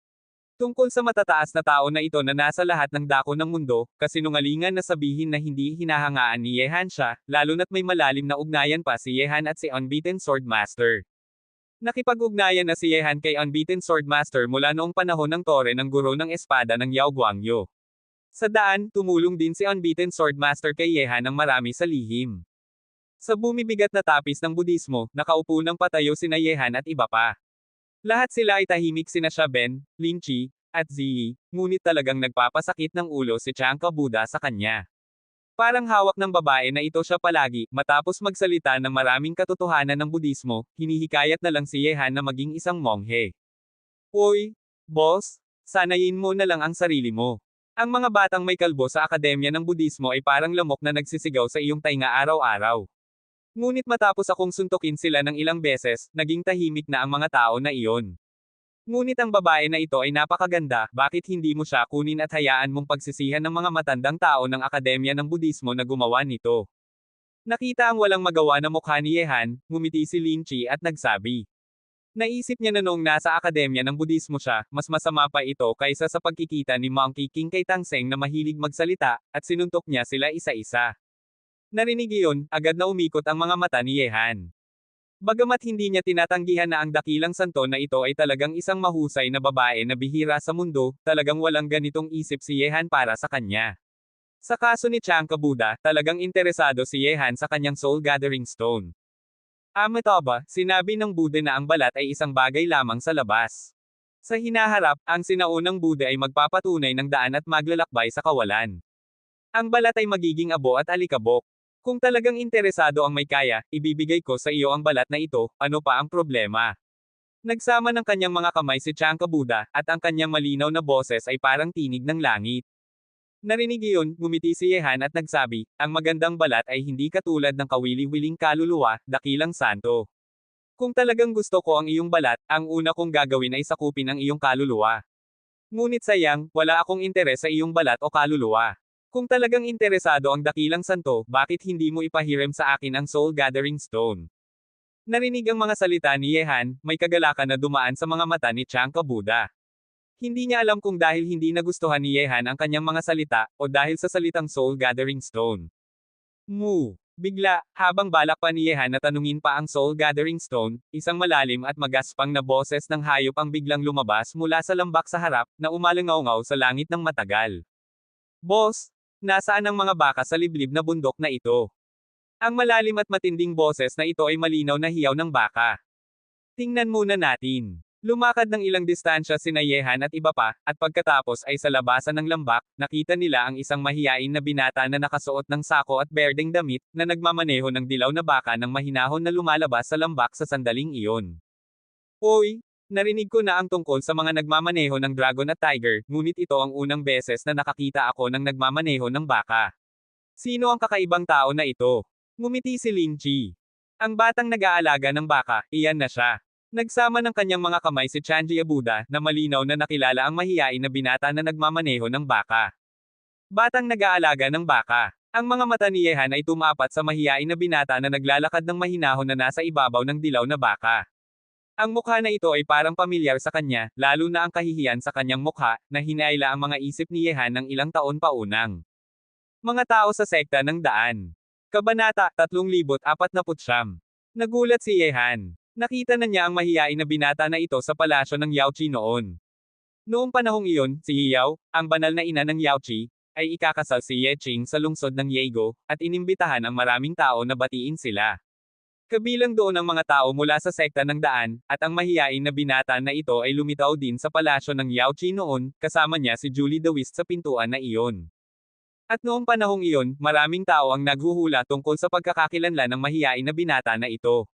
Tungkol sa matataas na tao na ito na nasa lahat ng dako ng mundo, kasinungalingan na sabihin na hindi hinahangaan ni Yehan siya, lalo na't may malalim na ugnayan pa si Yehan at si Unbeaten Swordmaster. Nakipag-ugnayan na si Yehan kay Unbeaten Swordmaster mula noong panahon ng tore ng guro ng espada ng Yao Guangyo. Sa daan, tumulong din si Unbeaten Swordmaster kay Yehan ng marami sa lihim. Sa bumibigat na tapis ng Budismo, nakaupo ng patayo sina Yehan at iba pa. Lahat sila ay tahimik sina Ben, Lin Chi, at Ziyi, ngunit talagang nagpapasakit ng ulo si Chanka Buddha sa kanya. Parang hawak ng babae na ito siya palagi, matapos magsalita ng maraming katotohanan ng Budismo, hinihikayat na lang si Yehan na maging isang monghe. Uy, boss, sanayin mo na lang ang sarili mo. Ang mga batang may kalbo sa akademya ng Budismo ay parang lamok na nagsisigaw sa iyong tainga araw-araw. Ngunit matapos akong suntukin sila ng ilang beses, naging tahimik na ang mga tao na iyon. Ngunit ang babae na ito ay napakaganda, bakit hindi mo siya kunin at hayaan mong pagsisihan ng mga matandang tao ng Akademya ng Budismo na gumawa nito? Nakita ang walang magawa na mukha ni Yehan, ngumiti si Lin Chi at nagsabi. Naisip niya na noong nasa Akademya ng Budismo siya, mas masama pa ito kaysa sa pagkikita ni Monkey King kay Tang Seng na mahilig magsalita, at sinuntok niya sila isa-isa. Narinig iyon, agad na umikot ang mga mata ni Yehan. Bagamat hindi niya tinatanggihan na ang dakilang santo na ito ay talagang isang mahusay na babae na bihira sa mundo, talagang walang ganitong isip si Yehan para sa kanya. Sa kaso ni Chanka Buddha, talagang interesado si Yehan sa kanyang soul gathering stone. Amitabha, sinabi ng Buddha na ang balat ay isang bagay lamang sa labas. Sa hinaharap, ang sinaunang Buddha ay magpapatunay ng daan at maglalakbay sa kawalan. Ang balat ay magiging abo at alikabok. Kung talagang interesado ang may kaya, ibibigay ko sa iyo ang balat na ito, ano pa ang problema? Nagsama ng kanyang mga kamay si Chanka Buddha, at ang kanyang malinaw na boses ay parang tinig ng langit. Narinig iyon, ngumiti si Yehan at nagsabi, ang magandang balat ay hindi katulad ng kawili-wiling kaluluwa, dakilang santo. Kung talagang gusto ko ang iyong balat, ang una kong gagawin ay sakupin ang iyong kaluluwa. Ngunit sayang, wala akong interes sa iyong balat o kaluluwa. Kung talagang interesado ang dakilang santo, bakit hindi mo ipahiram sa akin ang soul gathering stone? Narinig ang mga salita ni Yehan, may kagalakan na dumaan sa mga mata ni Chanka Buddha. Hindi niya alam kung dahil hindi nagustuhan ni Yehan ang kanyang mga salita, o dahil sa salitang soul gathering stone. Bigla, habang balak pa ni Yehan na tanungin pa ang soul gathering stone, isang malalim at magaspang na boses ng hayop ang biglang lumabas mula sa lambak sa harap, na umalangaw-ngaw sa langit ng matagal. Boss, nasaan ang mga baka sa liblib na bundok na ito? Ang malalim at matinding boses na ito ay malinaw na hiyaw ng baka. Tingnan muna natin. Lumakad ng ilang distansya sina Yehan at iba pa, at pagkatapos ay sa labasan ng lambak, nakita nila ang isang mahiyain na binata na nakasuot ng sako at berdeng damit, na nagmamaneho ng dilaw na baka ng mahinahon na lumalabas sa lambak sa sandaling iyon. Hoy! Narinig ko na ang tungkol sa mga nagmamaneho ng dragon at tiger, ngunit ito ang unang beses na nakakita ako ng nagmamaneho ng baka. Sino ang kakaibang tao na ito? Ngumiti si Lin Chi. Ang batang nag-aalaga ng baka, iyan na siya. Nagsama ng kanyang mga kamay si Chanji Buddha, na malinaw na nakilala ang mahiyain na binata na nagmamaneho ng baka. Batang nag-aalaga ng baka. Ang mga mata ni Yehan ay tumapat sa mahiyain na binata na naglalakad ng mahinahon na nasa ibabaw ng dilaw na baka. Ang mukha na ito ay parang pamilyar sa kanya, lalo na ang kahihiyan sa kanyang mukha, na hinaila ang mga isip ni Yehan ng ilang taon pa unang. Mga tao sa sekta ng daan. Kabanata 3049. Nagulat si Yehan. Nakita na niya ang mahiyain na binata na ito sa palasyo ng Yaochi noon. Noong panahong iyon, si Yao, ang banal na ina ng Yaochi, ay ikakasal si Ye Qing sa lungsod ng Yego, at inimbitahan ang maraming tao na batiin sila. Kabilang doon ang mga tao mula sa sekta ng daan, at ang mahiyain na binata na ito ay lumitaw din sa palasyo ng Yaochi noon, kasama niya si Julie Dewist sa pintuan na iyon. At noong panahong iyon, maraming tao ang naghuhula tungkol sa pagkakakilanlan ng mahiyain na binata na ito.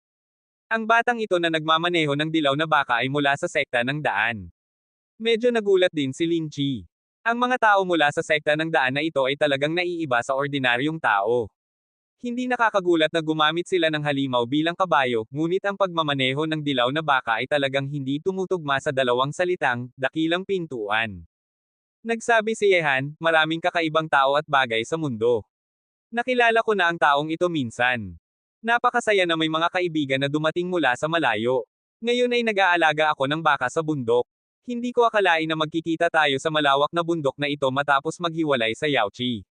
Ang batang ito na nagmamaneho ng dilaw na baka ay mula sa sekta ng daan. Medyo nagulat din si Lin Chi. Ang mga tao mula sa sekta ng daan na ito ay talagang naiiba sa ordinaryong tao. Hindi nakakagulat na gumamit sila ng halimaw bilang kabayo, ngunit ang pagmamaneho ng dilaw na baka ay talagang hindi tumutugma sa dalawang salitang, dakilang pintuan. Nagsabi si Yehan, maraming kakaibang tao at bagay sa mundo. Nakilala ko na ang taong ito minsan. Napakasaya na may mga kaibigan na dumating mula sa malayo. Ngayon ay nag-aalaga ako ng baka sa bundok. Hindi ko akalain na magkikita tayo sa malawak na bundok na ito matapos maghiwalay sa Yauchi.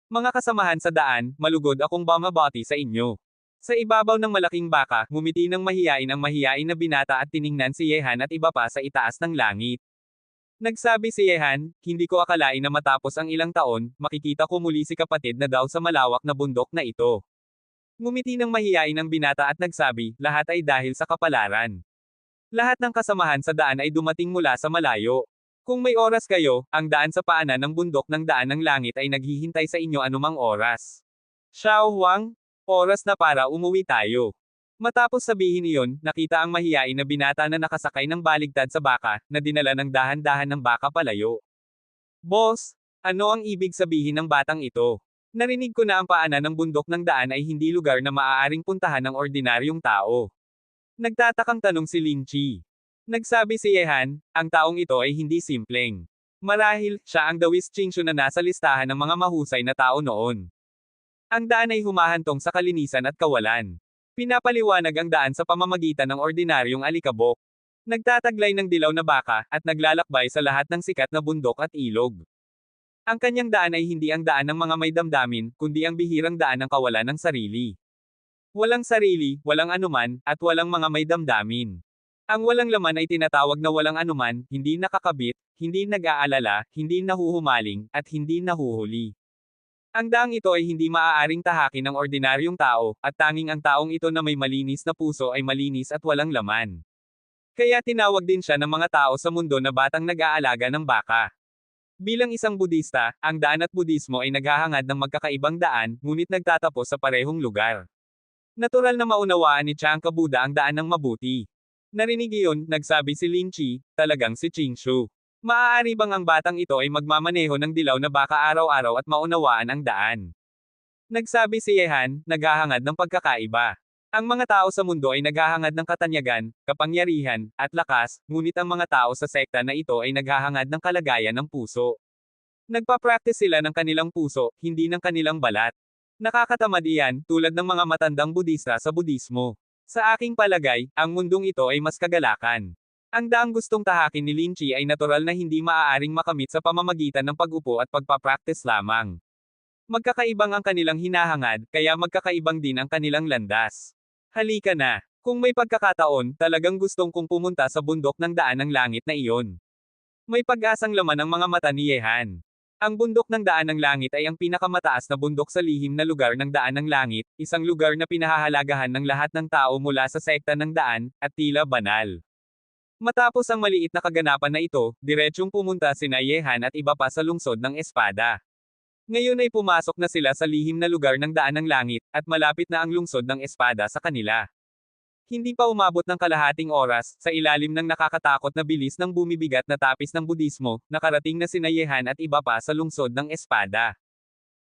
Mga kasamahan sa daan, malugod akong bumabati sa inyo. Sa ibabaw ng malaking baka, ngumiti ng mahiyain ang mahiyain na binata at tiningnan si Yehan at iba pa sa itaas ng langit. Nagsabi si Yehan, hindi ko akalain na matapos ang ilang taon, makikita ko muli si kapatid na daw sa malawak na bundok na ito. Ngumiti ng mahiyain ang binata at nagsabi, lahat ay dahil sa kapalaran. Lahat ng kasamahan sa daan ay dumating mula sa malayo. Kung may oras kayo, ang daan sa paanan ng bundok ng daan ng langit ay naghihintay sa inyo anumang oras. Xiao Huang, oras na para umuwi tayo. Matapos sabihin iyon, nakita ang mahiyain na binata na nakasakay ng baligtad sa baka, na dinala ng dahan-dahan ng baka palayo. Boss, ano ang ibig sabihin ng batang ito? Narinig ko na ang paanan ng bundok ng daan ay hindi lugar na maaaring puntahan ng ordinaryong tao. Nagtatakang tanong si Lin Chi. Nagsabi si Yehan, ang taong ito ay hindi simpleng. Marahil, siya ang Dawis Qingshu na nasa listahan ng mga mahusay na tao noon. Ang daan ay humahantong sa kalinisan at kawalan. Pinapaliwanag ang daan sa pamamagitan ng ordinaryong alikabok. Nagtataglay ng dilaw na baka, at naglalakbay sa lahat ng sikat na bundok at ilog. Ang kanyang daan ay hindi ang daan ng mga may damdamin, kundi ang bihirang daan ng kawalan ng sarili. Walang sarili, walang anuman, at walang mga may damdamin. Ang walang laman ay tinatawag na walang anuman, hindi nakakabit, hindi nag-aalala, hindi nahuhumaling, at hindi nahuhuli. Ang daang ito ay hindi maaaring tahakin ng ordinaryong tao, at tanging ang taong ito na may malinis na puso ay malinis at walang laman. Kaya tinawag din siya ng mga tao sa mundo na batang nag-aalaga ng baka. Bilang isang Budista, ang daan at Budismo ay naghahangad ng magkakaibang daan, ngunit nagtatapos sa parehong lugar. Natural na maunawaan ni Tsangka Buddha ang daan ng mabuti. Narinig iyon, nagsabi si Lin Chi, talagang si Qingshu. Maaari bang ang batang ito ay magmamaneho ng dilaw na baka araw-araw at maunawaan ang daan? Nagsabi si Yehan, naghahangad ng pagkakaiba. Ang mga tao sa mundo ay naghahangad ng katanyagan, kapangyarihan, at lakas, ngunit ang mga tao sa sekta na ito ay naghahangad ng kalagayan ng puso. Nagpa-practice sila ng kanilang puso, hindi ng kanilang balat. Nakakatamad iyan, tulad ng mga matandang Budista sa Budismo. Sa aking palagay, ang mundong ito ay mas kagalakan. Ang daang gustong tahakin ni Lin Chi ay natural na hindi maaaring makamit sa pamamagitan ng pag-upo at pagpa-practice lamang. Magkakaibang ang kanilang hinahangad, kaya magkakaibang din ang kanilang landas. Halika na. Kung may pagkakataon, talagang gustong kong pumunta sa bundok ng daan ng langit na iyon. May pag-asang laman ang mga mata ni Yehan. Ang bundok ng daan ng langit ay ang pinakamataas na bundok sa lihim na lugar ng daan ng langit, isang lugar na pinahahalagahan ng lahat ng tao mula sa sekta ng daan, at tila banal. Matapos ang maliit na kaganapan na ito, diretsyong pumunta sina Yehan at iba pa sa lungsod ng Espada. Ngayon ay pumasok na sila sa lihim na lugar ng daan ng langit, at malapit na ang lungsod ng Espada sa kanila. Hindi pa umabot ng kalahating oras, sa ilalim ng nakakatakot na bilis ng bumibigat na tapis ng Budismo, nakarating na sina Yehan at iba pa sa lungsod ng Espada.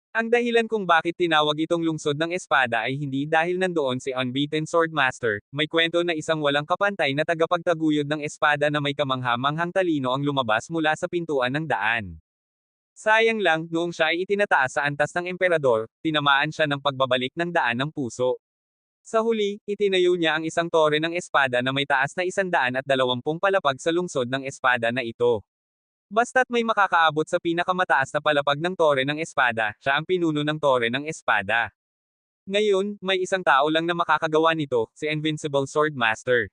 Ang dahilan kung bakit tinawag itong lungsod ng Espada ay hindi dahil nandoon si Unbeaten Swordmaster, may kwento na isang walang kapantay na tagapagtaguyod ng espada na may kamangha-manghang talino ang lumabas mula sa pintuan ng daan. Sayang lang, noong siya ay itinataas sa antas ng emperador, tinamaan siya ng pagbabalik ng daan ng puso. Sa huli, itinayo niya ang isang tore ng espada na may taas na 120 palapag sa lungsod ng espada na ito. Basta't may makakaabot sa pinakamataas na palapag ng tore ng espada, siya ang pinuno ng tore ng espada. Ngayon, may isang tao lang na makakagawa nito, si Invincible Swordmaster.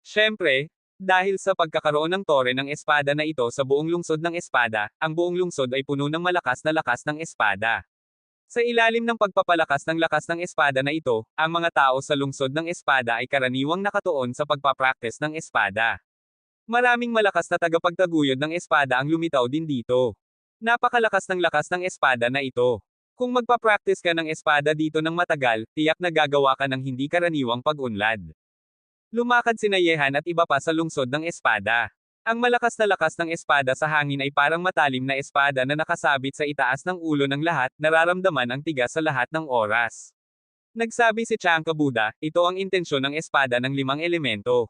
Siyempre, dahil sa pagkakaroon ng tore ng espada na ito sa buong lungsod ng espada, ang buong lungsod ay puno ng malakas na lakas ng espada. Sa ilalim ng pagpapalakas ng lakas ng espada na ito, ang mga tao sa lungsod ng espada ay karaniwang nakatuon sa pagpapractice ng espada. Maraming malakas na tagapagtaguyod ng espada ang lumitaw din dito. Napakalakas ng lakas ng espada na ito. Kung magpa-practice ka ng espada dito ng matagal, tiyak na gagawa ka ng hindi karaniwang pag-unlad. Lumakad sina Yehan at iba pa sa lungsod ng espada. Ang malakas na lakas ng espada sa hangin ay parang matalim na espada na nakasabit sa itaas ng ulo ng lahat, nararamdaman ang tigas sa lahat ng oras. Nagsabi si Tsangka Buddha, ito ang intensyon ng espada ng 5 elemento.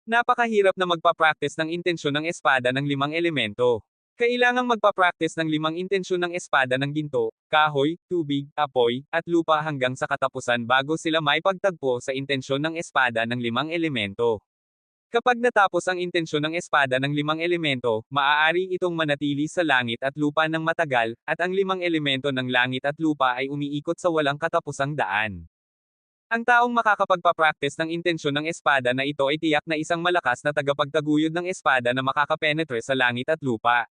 Napakahirap na magpa-practice ng intensyon ng espada ng 5 elemento. Kailangang magpa-practice ng 5 intensyon ng espada ng ginto, kahoy, tubig, apoy, at lupa hanggang sa katapusan bago sila may pagtagpo sa intensyon ng espada ng 5 elemento. Kapag natapos ang intensyon ng espada ng 5 elemento, maaari itong manatili sa langit at lupa ng matagal, at ang 5 elemento ng langit at lupa ay umiikot sa walang katapusang daan. Ang taong makakapagpa-practice ng intensyon ng espada na ito ay tiyak na isang malakas na tagapagtaguyod ng espada na makakapenetre sa langit at lupa.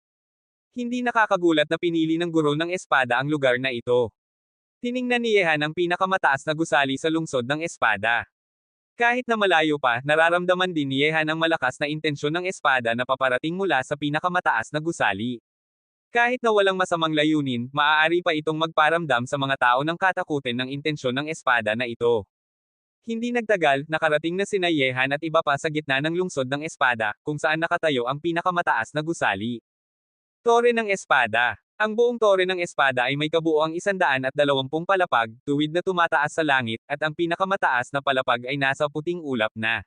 Hindi nakakagulat na pinili ng guro ng espada ang lugar na ito. Tiningnan ni Yehan ang pinakamataas na gusali sa lungsod ng espada. Kahit na malayo pa, nararamdaman din ni Yehan ang malakas na intensyon ng espada na paparating mula sa pinakamataas na gusali. Kahit na walang masamang layunin, maaari pa itong magparamdam sa mga tao ng katakutin ng intensyon ng espada na ito. Hindi nagtagal, nakarating na sina Yehan at iba pa sa gitna ng lungsod ng espada, kung saan nakatayo ang pinakamataas na gusali. Tore ng espada. Ang buong tore ng espada ay may kabuoang 120 palapag, tuwid na tumataas sa langit, at ang pinakamataas na palapag ay nasa puting ulap na.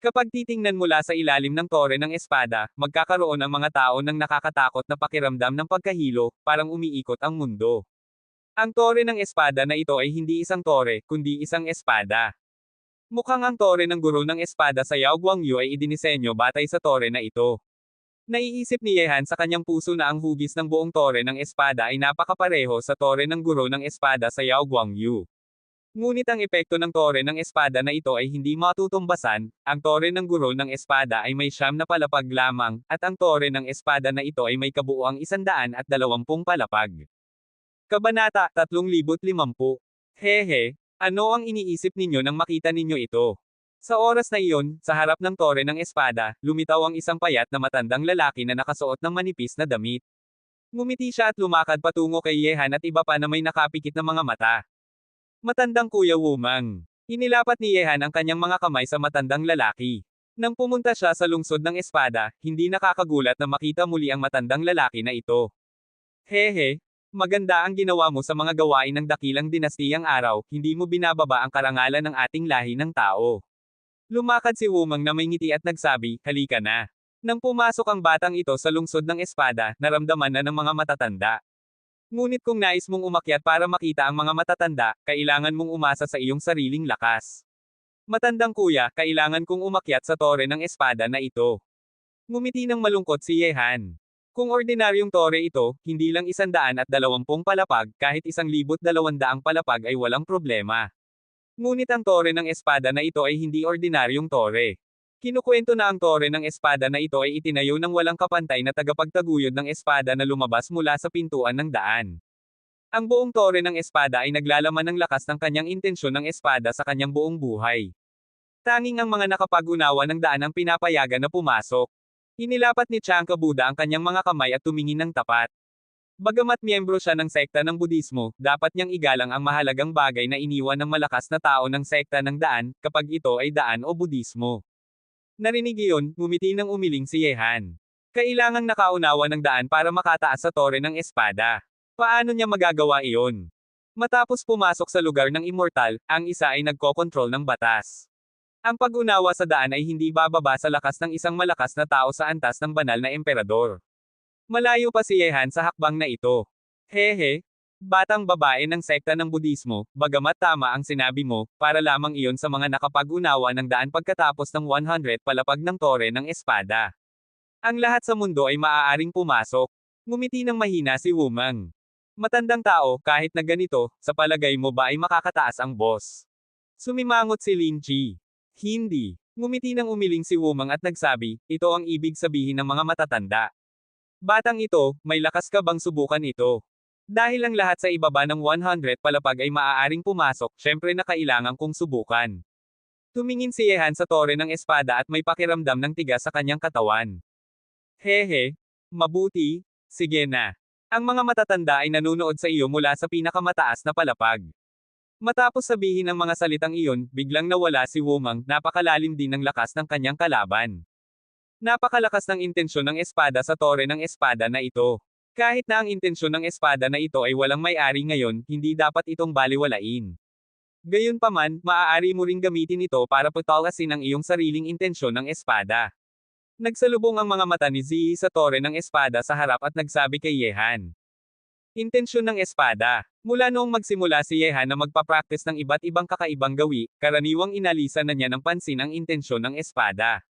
Kapag titingnan mula sa ilalim ng tore ng espada, magkakaroon ang mga tao ng nakakatakot na pakiramdam ng pagkahilo, parang umiikot ang mundo. Ang tore ng espada na ito ay hindi isang tore, kundi isang espada. Mukhang ang tore ng guro ng espada sa Yao Guangyu ay idinisenyo batay sa tore na ito. Naiisip ni Yehan sa kanyang puso na ang hugis ng buong tore ng espada ay napakapareho sa tore ng guro ng espada sa Yao Guangyu. Ngunit ang epekto ng tore ng espada na ito ay hindi matutumbasan, ang tore ng guro ng espada ay may 9 na palapag lamang, at ang tore ng espada na ito ay may kabuuang 120 palapag. Kabanata 3050. Hehe, ano ang iniisip ninyo nang makita ninyo ito? Sa oras na iyon, sa harap ng tore ng espada, lumitaw ang isang payat na matandang lalaki na nakasuot ng manipis na damit. Ngumiti siya at lumakad patungo kay Yehan at iba pa na may nakapikit na mga mata. Matandang Kuya Wumang. Inilapat ni Yehan ang kanyang mga kamay sa matandang lalaki. Nang pumunta siya sa lungsod ng espada, hindi nakakagulat na makita muli ang matandang lalaki na ito. Hehe, maganda ang ginawa mo sa mga gawain ng dakilang dinastiyang araw, hindi mo binababa ang karangalan ng ating lahi ng tao. Lumakad si Wumang na may ngiti at nagsabi, halika na. Nang pumasok ang batang ito sa lungsod ng espada, naramdaman na ng mga matatanda. Ngunit kung nais mong umakyat para makita ang mga matatanda, kailangan mong umasa sa iyong sariling lakas. Matandang kuya, kailangan kong umakyat sa tore ng espada na ito. Ngumiti ng malungkot si Yehan. Kung ordinaryong tore ito, hindi lang 120 palapag, kahit 1,200 palapag ay walang problema. Ngunit ang tore ng espada na ito ay hindi ordinaryong tore. Kinukwento na ang tore ng espada na ito ay itinayo ng walang kapantay na tagapagtaguyod ng espada na lumabas mula sa pintuan ng daan. Ang buong tore ng espada ay naglalaman ng lakas ng kanyang intensyon ng espada sa kanyang buong buhay. Tanging ang mga nakapag-unawa ng daan ang pinapayagan na pumasok. Inilapat ni Chanka Buddha ang kanyang mga kamay at tumingin ng tapat. Bagamat miyembro siya ng sekta ng Budismo, dapat niyang igalang ang mahalagang bagay na iniwan ng malakas na tao ng sekta ng daan, kapag ito ay daan o Budismo. Narinig iyon, ngumiti ng umiling si Yehan. Kailangang nakaunawa ng daan para makataas sa tore ng espada. Paano niya magagawa iyon? Matapos pumasok sa lugar ng immortal, ang isa ay nagkokontrol ng batas. Ang pag-unawa sa daan ay hindi bababa sa lakas ng isang malakas na tao sa antas ng banal na emperador. Malayo pa si Yehan sa hakbang na ito. Hehe, batang babae ng sekta ng Budismo, bagamat tama ang sinabi mo, para lamang iyon sa mga nakapag-unawa ng daan pagkatapos ng 100 palapag ng tore ng espada. Ang lahat sa mundo ay maaaring pumasok. Ngumiti ng mahina si Wumang. Matandang tao, kahit na ganito, sa palagay mo ba ay makakataas ang boss? Sumimangot si Lin Chi. Hindi. Ngumiti ng umiling si Wumang at nagsabi, ito ang ibig sabihin ng mga matatanda. Batang ito, may lakas ka bang subukan ito? Dahil ang lahat sa ibaba ng 100 palapag ay maaaring pumasok, syempre na kailangan kong subukan. Tumingin si Yehan sa tore ng espada at may pakiramdam ng tigas sa kanyang katawan. Hehe, mabuti, sige na. Ang mga matatanda ay nanunood sa iyo mula sa pinakamataas na palapag. Matapos sabihin ang mga salitang iyon, biglang nawala si Wumang, napakalalim din ng lakas ng kanyang kalaban. Napakalakas ng intensyon ng espada sa tore ng espada na ito. Kahit na ang intensyon ng espada na ito ay walang may-ari ngayon, hindi dapat itong baliwalain. Gayunpaman, maaari mo ring gamitin ito para putalasin ang iyong sariling intensyon ng espada. Nagsalubong ang mga mata ni Ziyi sa tore ng espada sa harap at nagsabi kay Yehan. Intensyon ng espada. Mula noong magsimula si Yehan na magpapractice ng iba't ibang kakaibang gawi, karaniwang inalisan na niya ng pansin ang intensyon ng espada.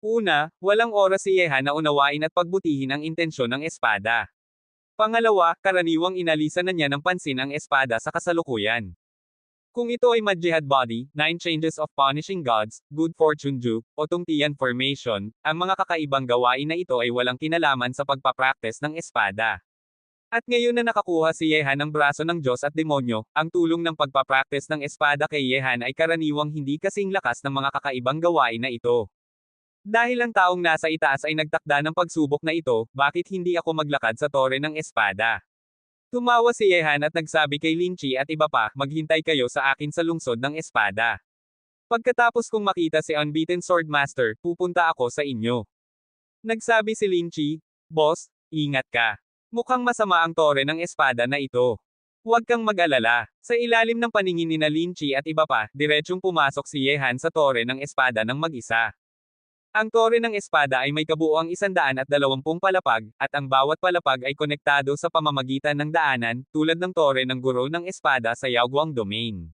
Una, walang oras si Yehan na unawain at pagbutihin ang intensyon ng espada. Pangalawa, karaniwang inalisan na niya ng pansin ang espada sa kasalukuyan. Kung ito ay Mad-Jihad Body, 9 Changes of Punishing Gods, Good Fortune Juke, o Tungtian Formation, ang mga kakaibang gawain na ito ay walang kinalaman sa pagpapractice ng espada. At ngayon na nakakuha si Yehan ng braso ng Diyos at demonyo, ang tulong ng pagpapractice ng espada kay Yehan ay karaniwang hindi kasing lakas ng mga kakaibang gawain na ito. Dahil ang taong nasa itaas ay nagtakda ng pagsubok na ito, bakit hindi ako maglakad sa tore ng espada? Tumawa si Yehan at nagsabi kay Lin Chi at iba pa, maghintay kayo sa akin sa lungsod ng espada. Pagkatapos kong makita si Unbeaten Swordmaster, pupunta ako sa inyo. Nagsabi si Lin Chi, Boss, ingat ka. Mukhang masama ang tore ng espada na ito. Huwag kang mag-alala. Sa ilalim ng paningin ni Lin Chi at iba pa, diretsyong pumasok si Yehan sa tore ng espada ng mag-isa. Ang tore ng espada ay may kabuuang 120 palapag, at ang bawat palapag ay konektado sa pamamagitan ng daanan, tulad ng tore ng guro ng espada sa Yaoguang Domain.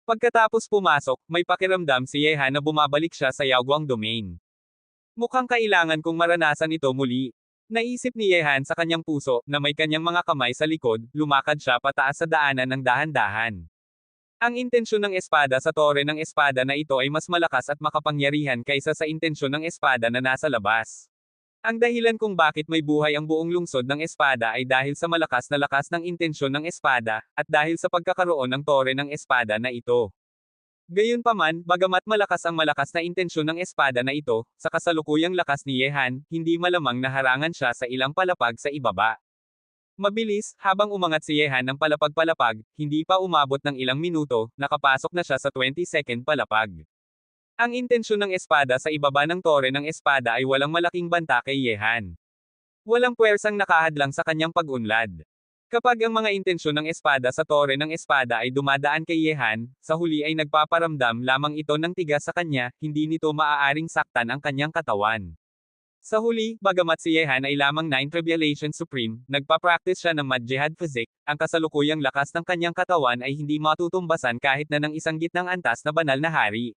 Pagkatapos pumasok, may pakiramdam si Yehan na bumabalik siya sa Yaoguang Domain. Mukhang kailangan kong maranasan ito muli. Naisip ni Yehan sa kanyang puso, na may kanyang mga kamay sa likod, lumakad siya pataas sa daanan ng dahan-dahan. Ang intensyon ng espada sa tore ng espada na ito ay mas malakas at makapangyarihan kaysa sa intensyon ng espada na nasa labas. Ang dahilan kung bakit may buhay ang buong lungsod ng espada ay dahil sa malakas na lakas ng intensyon ng espada, at dahil sa pagkakaroon ng tore ng espada na ito. Gayunpaman, bagamat malakas na intensyon ng espada na ito, sa kasalukuyang lakas ni Yehan, hindi malamang naharangan siya sa ilang palapag sa ibaba. Mabilis, habang umangat si Yehan ng palapag-palapag, hindi pa umabot ng ilang minuto, nakapasok na siya sa 22nd palapag. Ang intensyon ng espada sa ibaba ng tore ng espada ay walang malaking banta kay Yehan. Walang puwersang nakahadlang sa kanyang pag-unlad. Kapag ang mga intensyon ng espada sa tore ng espada ay dumadaan kay Yehan, sa huli ay nagpaparamdam lamang ito ng tigas sa kanya, hindi nito maaaring saktan ang kanyang katawan. Sa huli, bagamat si Yehan ay lamang 9 Tribulation Supreme, nagpa-practice siya ng Mad-Jihad Physique, ang kasalukuyang lakas ng kanyang katawan ay hindi matutumbasan kahit na ng isang gitnang antas na banal na hari.